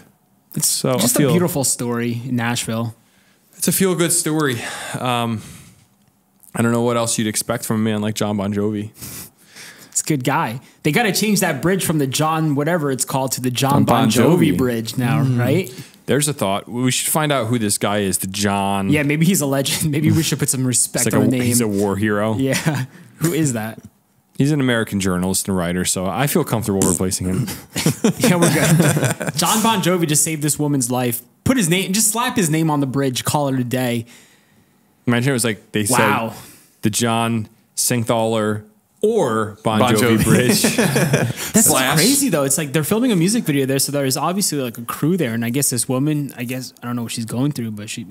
It's just a beautiful story in Nashville. It's a feel-good story. I don't know what else you'd expect from a man like John Bon Jovi. It's a good guy. They got to change that bridge from the John, whatever it's called, to the John Bon Jovi bridge now, right? There's a thought. We should find out who this guy is, the John. Yeah, maybe he's a legend. Maybe we should put some respect on the name. He's a war hero. Yeah. Who is that? He's an American journalist and writer, so I feel comfortable replacing him. Yeah, we're good. John Bon Jovi just saved this woman's life. Put his name, just slap his name on the bridge, call it a day. Imagine it was like they said the John Singthaler or Bon Jovi bridge. That's crazy though. It's like they're filming a music video there, so there's obviously like a crew there, and I guess this woman, I don't know what she's going through, but she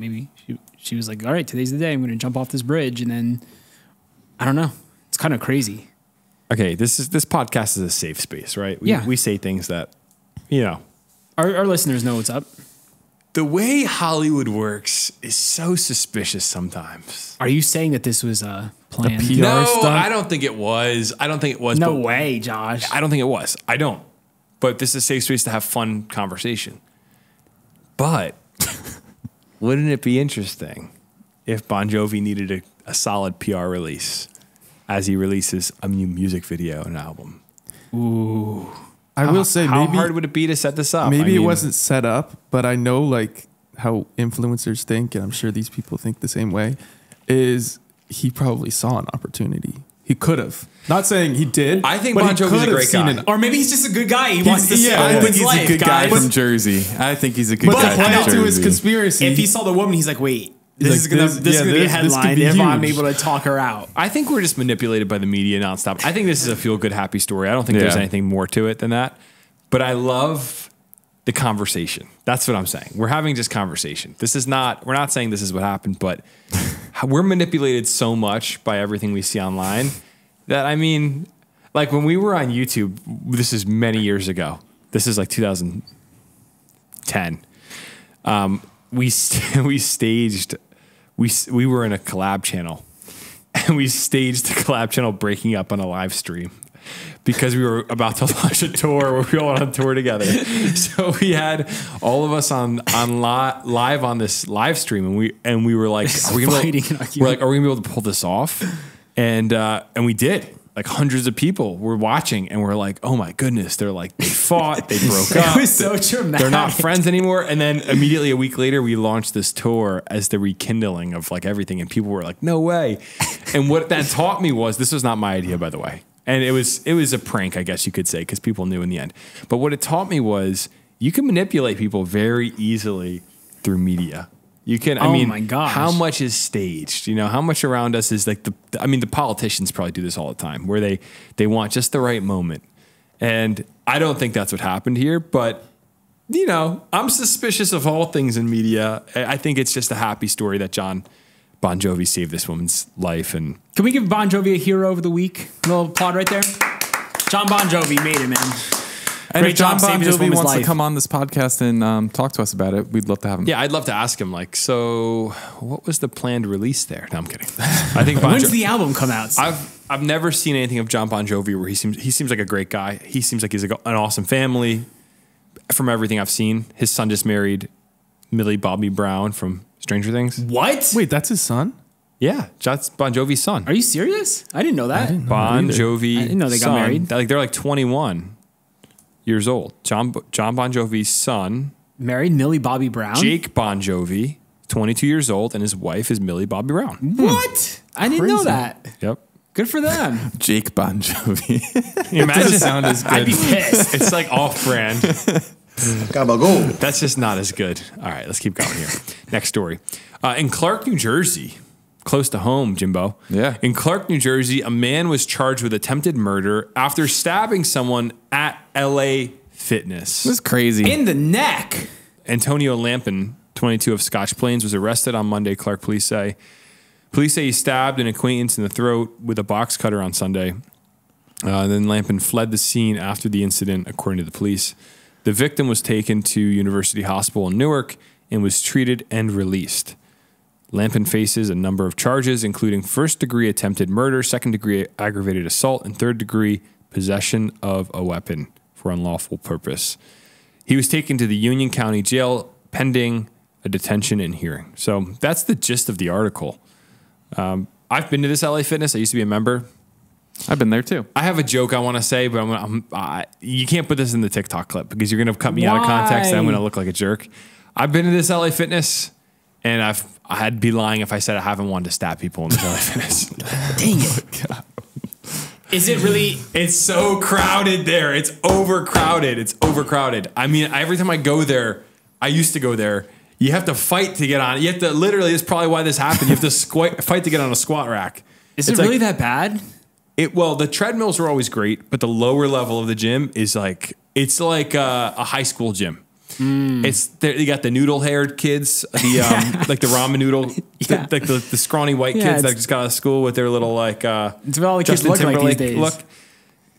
was like, all right, today's the day. I'm going to jump off this bridge, and then I don't know. It's kind of crazy. Okay, this podcast is a safe space, right? We say things that, our listeners know what's up. The way Hollywood works is so suspicious sometimes. Are you saying that this was planned? No, I don't think it was. No way, Josh. I don't think it was. I don't. But this is a safe space to have fun conversation. But wouldn't it be interesting if Bon Jovi needed a solid PR release as he releases a new music video and album? Ooh. I will say, how maybe hard would it be to set this up? Maybe it wasn't set up, but I know like how influencers think, and I'm sure these people think the same way, is he probably saw an opportunity. He could have. Not saying he did. I think Bon Jovi's a great guy. Or maybe he's just a good guy. He wants to see I think he's life, a good guy guys. from Jersey. I think he's a good guy But to from play Jersey. to his conspiracy. If he saw the woman, he's like, wait, this He's is like, gonna be a this could headline be if I'm huge. able to talk her out. I think we're just manipulated by the media nonstop. I think this is a feel-good, happy story. I don't think there's anything more to it than that. But I love the conversation. That's what I'm saying. We're having just conversation. We're not saying this is what happened, but we're manipulated so much by everything we see online that, I mean, like when we were on YouTube, this is many years ago. This is like 2010. We were in a collab channel, and we staged the collab channel breaking up on a live stream because we were about to launch a tour where we all went on tour together. So we had all of us on live on this live stream, and we were like, are we gonna be able to pull this off? And we did. Like hundreds of people were watching, and we're like, oh my goodness, they're like, they fought, they broke up. It was so dramatic. They're not friends anymore. And then immediately a week later, we launched this tour as the rekindling of like everything. And people were like, no way. And what that taught me was, this was not my idea, by the way. And it was a prank, I guess you could say, because people knew in the end. But what it taught me was you can manipulate people very easily through media. You can, my gosh. How much is staged? You know, how much around us is like the politicians probably do this all the time where they want just the right moment. And I don't think that's what happened here, but you know, I'm suspicious of all things in media. I think it's just a happy story that John Bon Jovi saved this woman's life. And can we give Bon Jovi a hero of the week? A little applaud right there. John Bon Jovi made it, man. And Great if John job Bon saving this Jovi woman's wants life. to come on this podcast and talk to us about it, we'd love to have him. yeah, I'd love to ask him, like, so what was the planned release there? No, I'm kidding. I think When's the album come out? I've never seen anything of John Bon Jovi where he seems like a great guy. He seems like he's an awesome family. From everything I've seen, his son just married Millie Bobby Brown from Stranger Things. What? Wait, that's his son? Yeah, that's Bon Jovi's son. Are you serious? I didn't know that. Bon Jovi. I didn't know they got married. They're like 21 years old. John Bon Jovi's son, Married Millie Bobby Brown? Jake Bon Jovi, 22 years old, and his wife is Millie Bobby Brown. What? I didn't know that. Yep. Good for them. Jake Bon Jovi. Imagine sound as good. I'd be pissed. It's like off-brand. Gabagool. That's just not as good. All right, let's keep going here. Next story. In Clark, New Jersey, close to home, Jimbo. Yeah. In Clark, New Jersey, a man was charged with attempted murder after stabbing someone at LA Fitness. This is crazy. In the neck. Antonio Lampin, 22 of Scotch Plains, was arrested on Monday, Clark police say. Police say he stabbed an acquaintance in the throat with a box cutter on Sunday. Then Lampin fled the scene after the incident, according to the police. The victim was taken to University Hospital in Newark and was treated and released. Lampin faces a number of charges, including first-degree attempted murder, second-degree aggravated assault, and third-degree possession of a weapon for unlawful purpose. He was taken to the Union County Jail pending a detention and hearing. So that's the gist of the article. I've been to this LA Fitness. I used to be a member. I've been there too. I have a joke I want to say, but you can't put this in the TikTok clip because you're going to cut me out of context and I'm going to look like a jerk. I've been to this LA Fitness, and I'd be lying if I said I haven't wanted to stab people in this LA Fitness. Dang it. God. Is it really? It's so crowded there. It's overcrowded. I mean, every time I go there, I used to go there, you have to fight to get on. You have to literally, it's probably why this happened. You have to fight to get on a squat rack. Is it really that bad? Well, the treadmills are always great, but the lower level of the gym is it's like a high school gym. You got the noodle-haired kids, like the ramen noodle, the scrawny white kids that just got out of school with their little it's what all the kids look like these days. Look,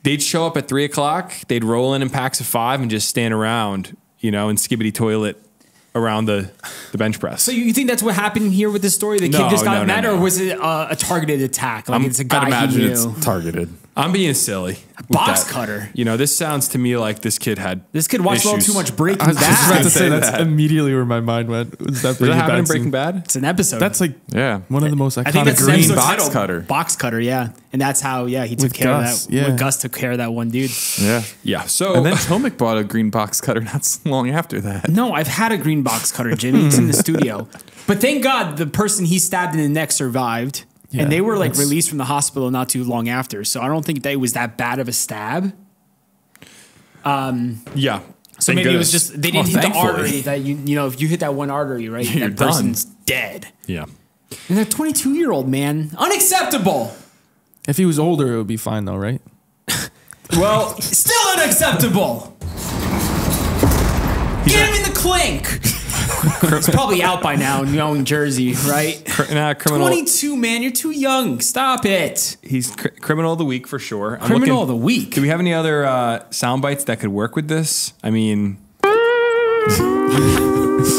they'd show up at 3:00. They'd roll in packs of 5 and just stand around, and skibbity toilet around the bench press. So you think that's what happened here with this story? The kid just got mad, or was it a targeted attack? Like it's a guy I'd imagine he knew. it's targeted. I'm being silly. Box cutter. This sounds to me like this kid watched a little too much Breaking I was just about Bad. to say that's immediately where my mind went. Was that Did that happen in Breaking Bad? It's an episode. That's like one of the most iconic. I think that's green the box title. cutter. Box cutter, yeah. And that's how, he took With care Gus, of that. With Gus took care of that one dude. Yeah. So And then Tomek bought a green box cutter not long after that. No, I've had a green box cutter, Jimmy. It's in the studio. But thank God the person he stabbed in the neck survived. And they were released from the hospital not too long after. So I don't think that it was that bad of a stab. yeah. So maybe it was just they didn't hit the artery that if you hit that one artery, right, You're that person's dead. Yeah. And they're 22-year-old man, unacceptable. If he was older, it would be fine though, right? Well, still unacceptable. Get him in the clink. He's probably out by now, knowing Jersey, right? Criminal. 22, man, you're too young. Stop it. He's criminal of the week for sure. Criminal of the week. Do we have any other sound bites that could work with this? I mean,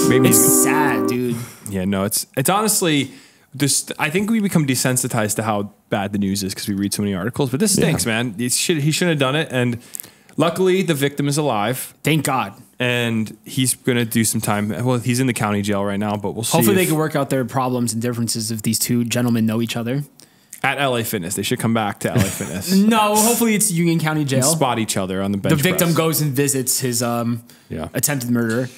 maybe It's sad, dude. Yeah, no, it's honestly just. I think we become desensitized to how bad the news is because we read so many articles. But this stinks, man. He shouldn't have done it. And luckily, the victim is alive. Thank God. And he's going to do some time. Well, he's in the county jail right now, but we'll see. Hopefully they can work out their problems and differences if these two gentlemen know each other. At LA Fitness. They should come back to LA Fitness. No, hopefully it's Union County Jail. Spot each other on the bench The victim press. goes and visits his attempted murder.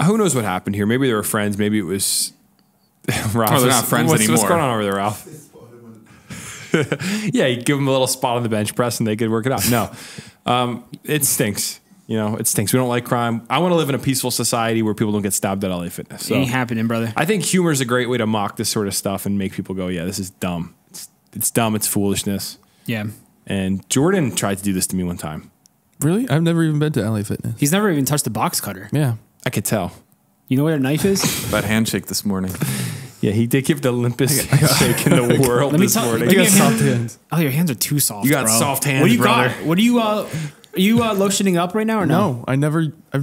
Who knows what happened here? Maybe they were friends. Maybe it was Ralph. Oh, they're not friends anymore. What's going on over there, Ralph? Yeah, you give them a little spot on the bench press and they could work it out. No, it stinks. It stinks. We don't like crime. I want to live in a peaceful society where people don't get stabbed at LA Fitness. So Ain't happening, brother. I think humor is a great way to mock this sort of stuff and make people go, yeah, this is dumb. It's dumb. It's foolishness. Yeah. And Jordan tried to do this to me one time. Really? I've never even been to LA Fitness. He's never even touched a box cutter. Yeah. I could tell. You know what a knife is? That handshake this morning. Yeah, he did give the limpest handshake in the world this morning. Give me I got soft hands. Oh, your hands are too soft. You got bro. soft hands, What do you brother. got? What do you? Are you lotioning up right now or no? No, I've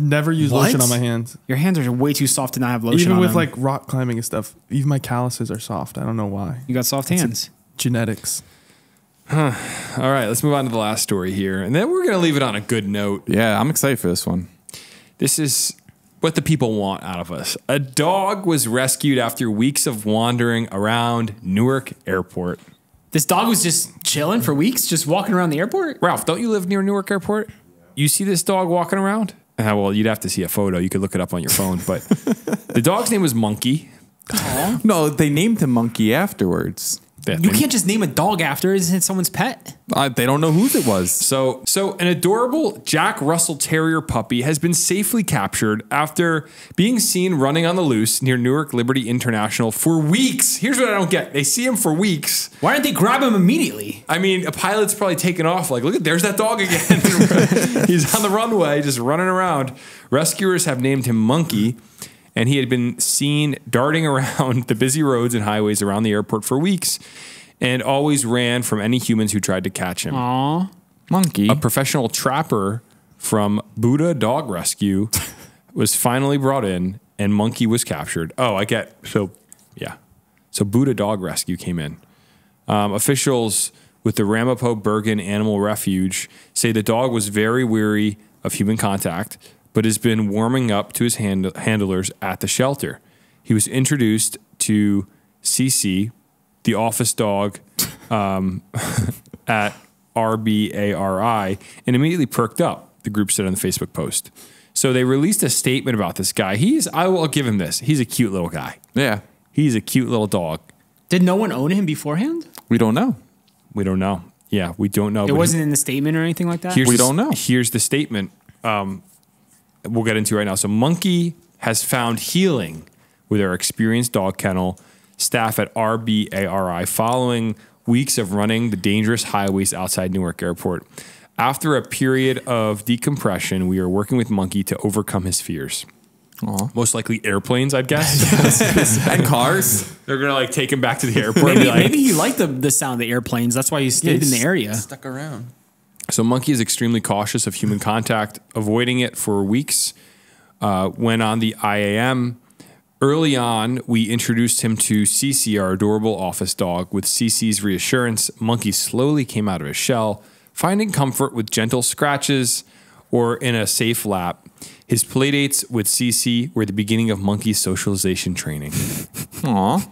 never used What? lotion on my hands. Your hands are way too soft to not have lotion Even on with them. like rock climbing and stuff, even my calluses are soft. I don't know why. You got soft hands. Genetics. All right, let's move on to the last story here. And then we're going to leave it on a good note. Yeah, I'm excited for this one. This is what the people want out of us. A dog was rescued after weeks of wandering around Newark Airport. This dog was just chilling for weeks, just walking around the airport. Ralph, don't you live near Newark Airport? You see this dog walking around? Well, you'd have to see a photo. You could look it up on your phone. But the dog's name was Monkey. No, they named him Monkey afterwards. You can't just name a dog after. Isn't it someone's pet? They don't know whose it was. So an adorable Jack Russell Terrier puppy has been safely captured after being seen running on the loose near Newark Liberty International for weeks. Here's what I don't get. They see him for weeks. Why didn't they grab him immediately? I mean, a pilot's probably taken off. Like, look, there's that dog again. He's on the runway, just running around. Rescuers have named him Monkey, and he had been seen darting around the busy roads and highways around the airport for weeks and always ran from any humans who tried to catch him. Aww. Monkey. A professional trapper from Buddha Dog Rescue was finally brought in and Monkey was captured. So Buddha Dog Rescue came in. Officials with the Ramapo Bergen Animal Refuge say the dog was very weary of human contact, but has been warming up to his handlers at the shelter. He was introduced to CC, the office dog at RBARI, and immediately perked up, the group said on the Facebook post. So they released a statement about this guy. I will give him this. He's a cute little guy. Yeah. He's a cute little dog. Did no one own him beforehand? We don't know. We don't know. Yeah, we don't know. It wasn't in the statement or anything like that? We don't know. Here's the statement we'll get into right now. So Monkey has found healing with our experienced dog kennel staff at RBARI following weeks of running the dangerous highways outside Newark Airport. After a period of decompression, we are working with Monkey to overcome his fears. Aww. Most likely airplanes, I'd guess. And cars. They're going to like take him back to the airport. Maybe he liked the sound of the airplanes. That's why he stayed in the area. Stuck around. So Monkey is extremely cautious of human contact, avoiding it for weeks. When on the IAM, early on, we introduced him to CC, our adorable office dog. With CC's reassurance, Monkey slowly came out of his shell, finding comfort with gentle scratches or in a safe lap. His playdates with CC were the beginning of Monkey's socialization training. Aw.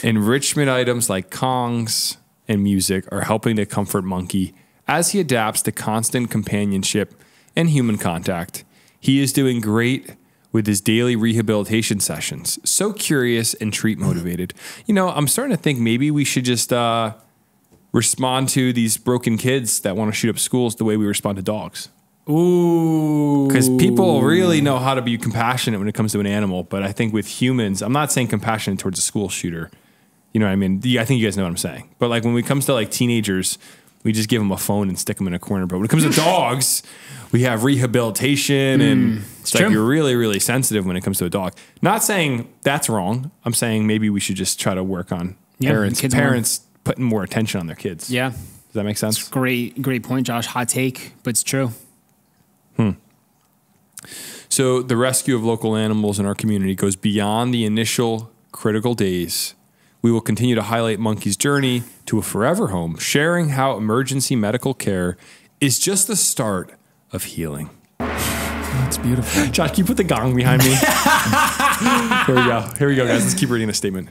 Enrichment items like Kongs and music are helping to comfort Monkey as he adapts to constant companionship and human contact. He is doing great with his daily rehabilitation sessions. So curious and treat motivated. You know, I'm starting to think maybe we should just respond to these broken kids that want to shoot up schools the way we respond to dogs. Ooh. Because people really know how to be compassionate when it comes to an animal. But I think with humans, I'm not saying compassionate towards a school shooter. You know what I mean? I think you guys know what I'm saying. But like when it comes to like teenagers, we just give them a phone and stick them in a corner. But when it comes to dogs, we have rehabilitation and it's like you're really, really sensitive when it comes to a dog. Not saying that's wrong. I'm saying maybe we should just try to work on parents putting more attention on their kids. Yeah. Does that make sense? Great point, Josh. Hot take, but it's true. So the rescue of local animals in our community goes beyond the initial critical days. We will continue to highlight Monkey's journey to a forever home, sharing how emergency medical care is just the start of healing. That's beautiful. Josh, can you put the gong behind me? Here we go, guys. Let's keep reading the statement.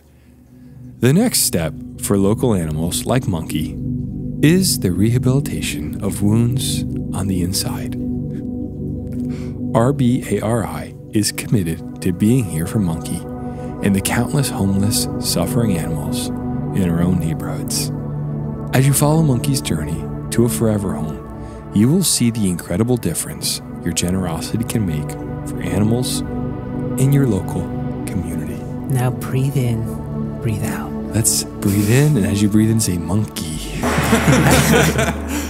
The next step for local animals like Monkey is the rehabilitation of wounds on the inside. RBARI is committed to being here for Monkey and the countless homeless, suffering animals in our own neighborhoods. As you follow Monkey's journey to a forever home, you will see the incredible difference your generosity can make for animals in your local community. Now breathe in, breathe out. Let's breathe in, and as you breathe in, say monkey.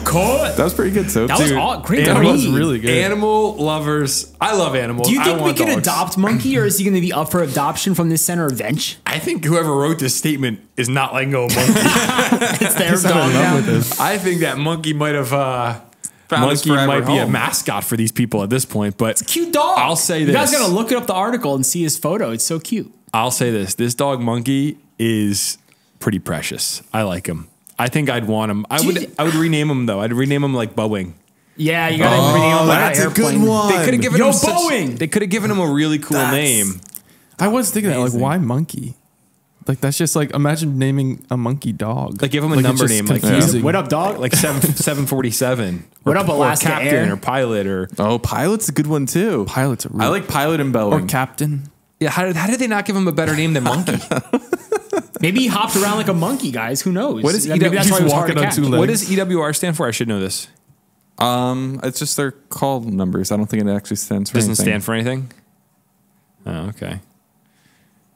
That was pretty good, so. That was all great. That was really good. Animal lovers. I love animals. Do you think I we want could dogs. adopt Monkey, or is he going to be up for adoption from this center eventually? I think whoever wrote this statement is not letting go of Monkey. It's their He's not dog in now. love with this. I think that Monkey might have Found his Monkey forever might be a home. mascot for these people at this point. But Cute dog. I'll say You guys this. got to look up the article and see his photo. It's so cute. I'll say this. This dog Monkey is pretty precious. I like him. I think I'd want him. I would rename him though. I'd rename him like Boeing. Yeah, you got to rename him like that's an a good airplane. one. They could have given Yo, him Boeing! They could have given him a really cool name. I was thinking that, like, why monkey? Like, that's just like, imagine naming a monkey dog. Like give him a it's number just name, like confusing. What up, dog? like 747. What up, or Alaska Captain Air? or Pilot or Oh, Pilot's a good one, too. Pilot's a I like Pilot and Boeing. or captain. yeah. How did they not give him a better name than Monkey? Maybe he hopped around like a monkey, guys. Who knows? What is Maybe that's why he was hard to walking on catch. two legs. What does EWR stand for? I should know this. It's just their call numbers. I don't think it actually stands for Doesn't anything. stand for anything. Oh, okay.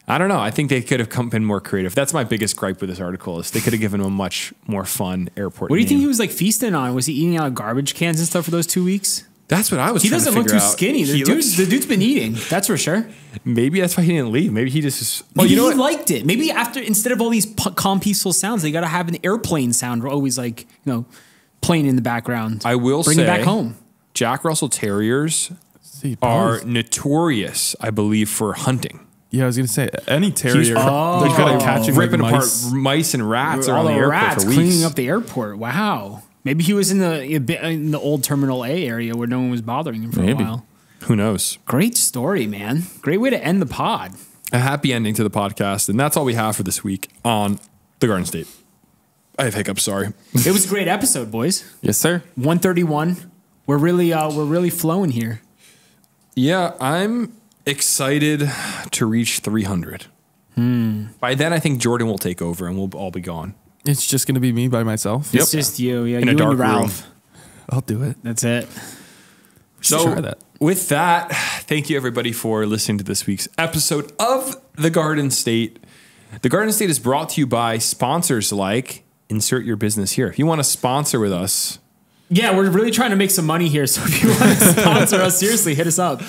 I don't know. I think they could have been more creative. That's my biggest gripe with this article is they could have given him a much more fun airport. What do you think name. he was like feasting on? Was he eating out of garbage cans and stuff for those 2 weeks? That's what I was. He trying to doesn't look figure too out. skinny. He The dude's been eating. That's for sure. Maybe that's why he didn't leave. Maybe he just. Is, well, Maybe you know he what? liked it. Maybe after instead of all these calm, peaceful sounds, they got to have an airplane sound. We're always like playing in the background. I will bring say, it back home. Jack Russell Terriers See, are notorious, I believe, for hunting. Yeah, I was gonna say any terrier. He's They're good at catching ripping like, apart mice. mice and rats All around the the airport rats for weeks. cleaning up the airport. Wow. Maybe he was in the old Terminal A area where no one was bothering him for Maybe. a while. Who knows? Great story, man. Great way to end the pod. A happy ending to the podcast, and that's all we have for this week on the Garden State. I have hiccups. Sorry. It was a great episode, boys. Yes, sir. 131. We're really flowing here. Yeah, I'm excited to reach 300. By then, I think Jordan will take over, and we'll all be gone. It's just gonna be me by myself. It's just you. Yeah, In you a dark and Ralph. I'll do it. That's it. So try that. with that, thank you everybody for listening to this week's episode of The Garden State. The Garden State is brought to you by sponsors like insert your business here. If you want to sponsor with us, Yeah, we're really trying to make some money here. So if you want to sponsor us, seriously, hit us up.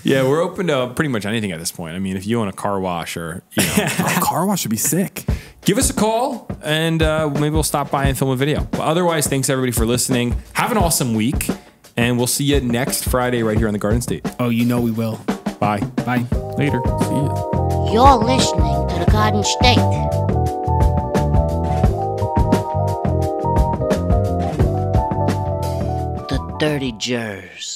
yeah, we're open to pretty much anything at this point. I mean, if you own a car wash or Car wash would be sick. give us a call and maybe we'll stop by and film a video. But otherwise, thanks everybody for listening. Have an awesome week, and we'll see you next Friday right here on the Garden State. Oh, you know we will. Bye. Bye. Later. See ya. You're listening to the Garden State. The Dirty Jers.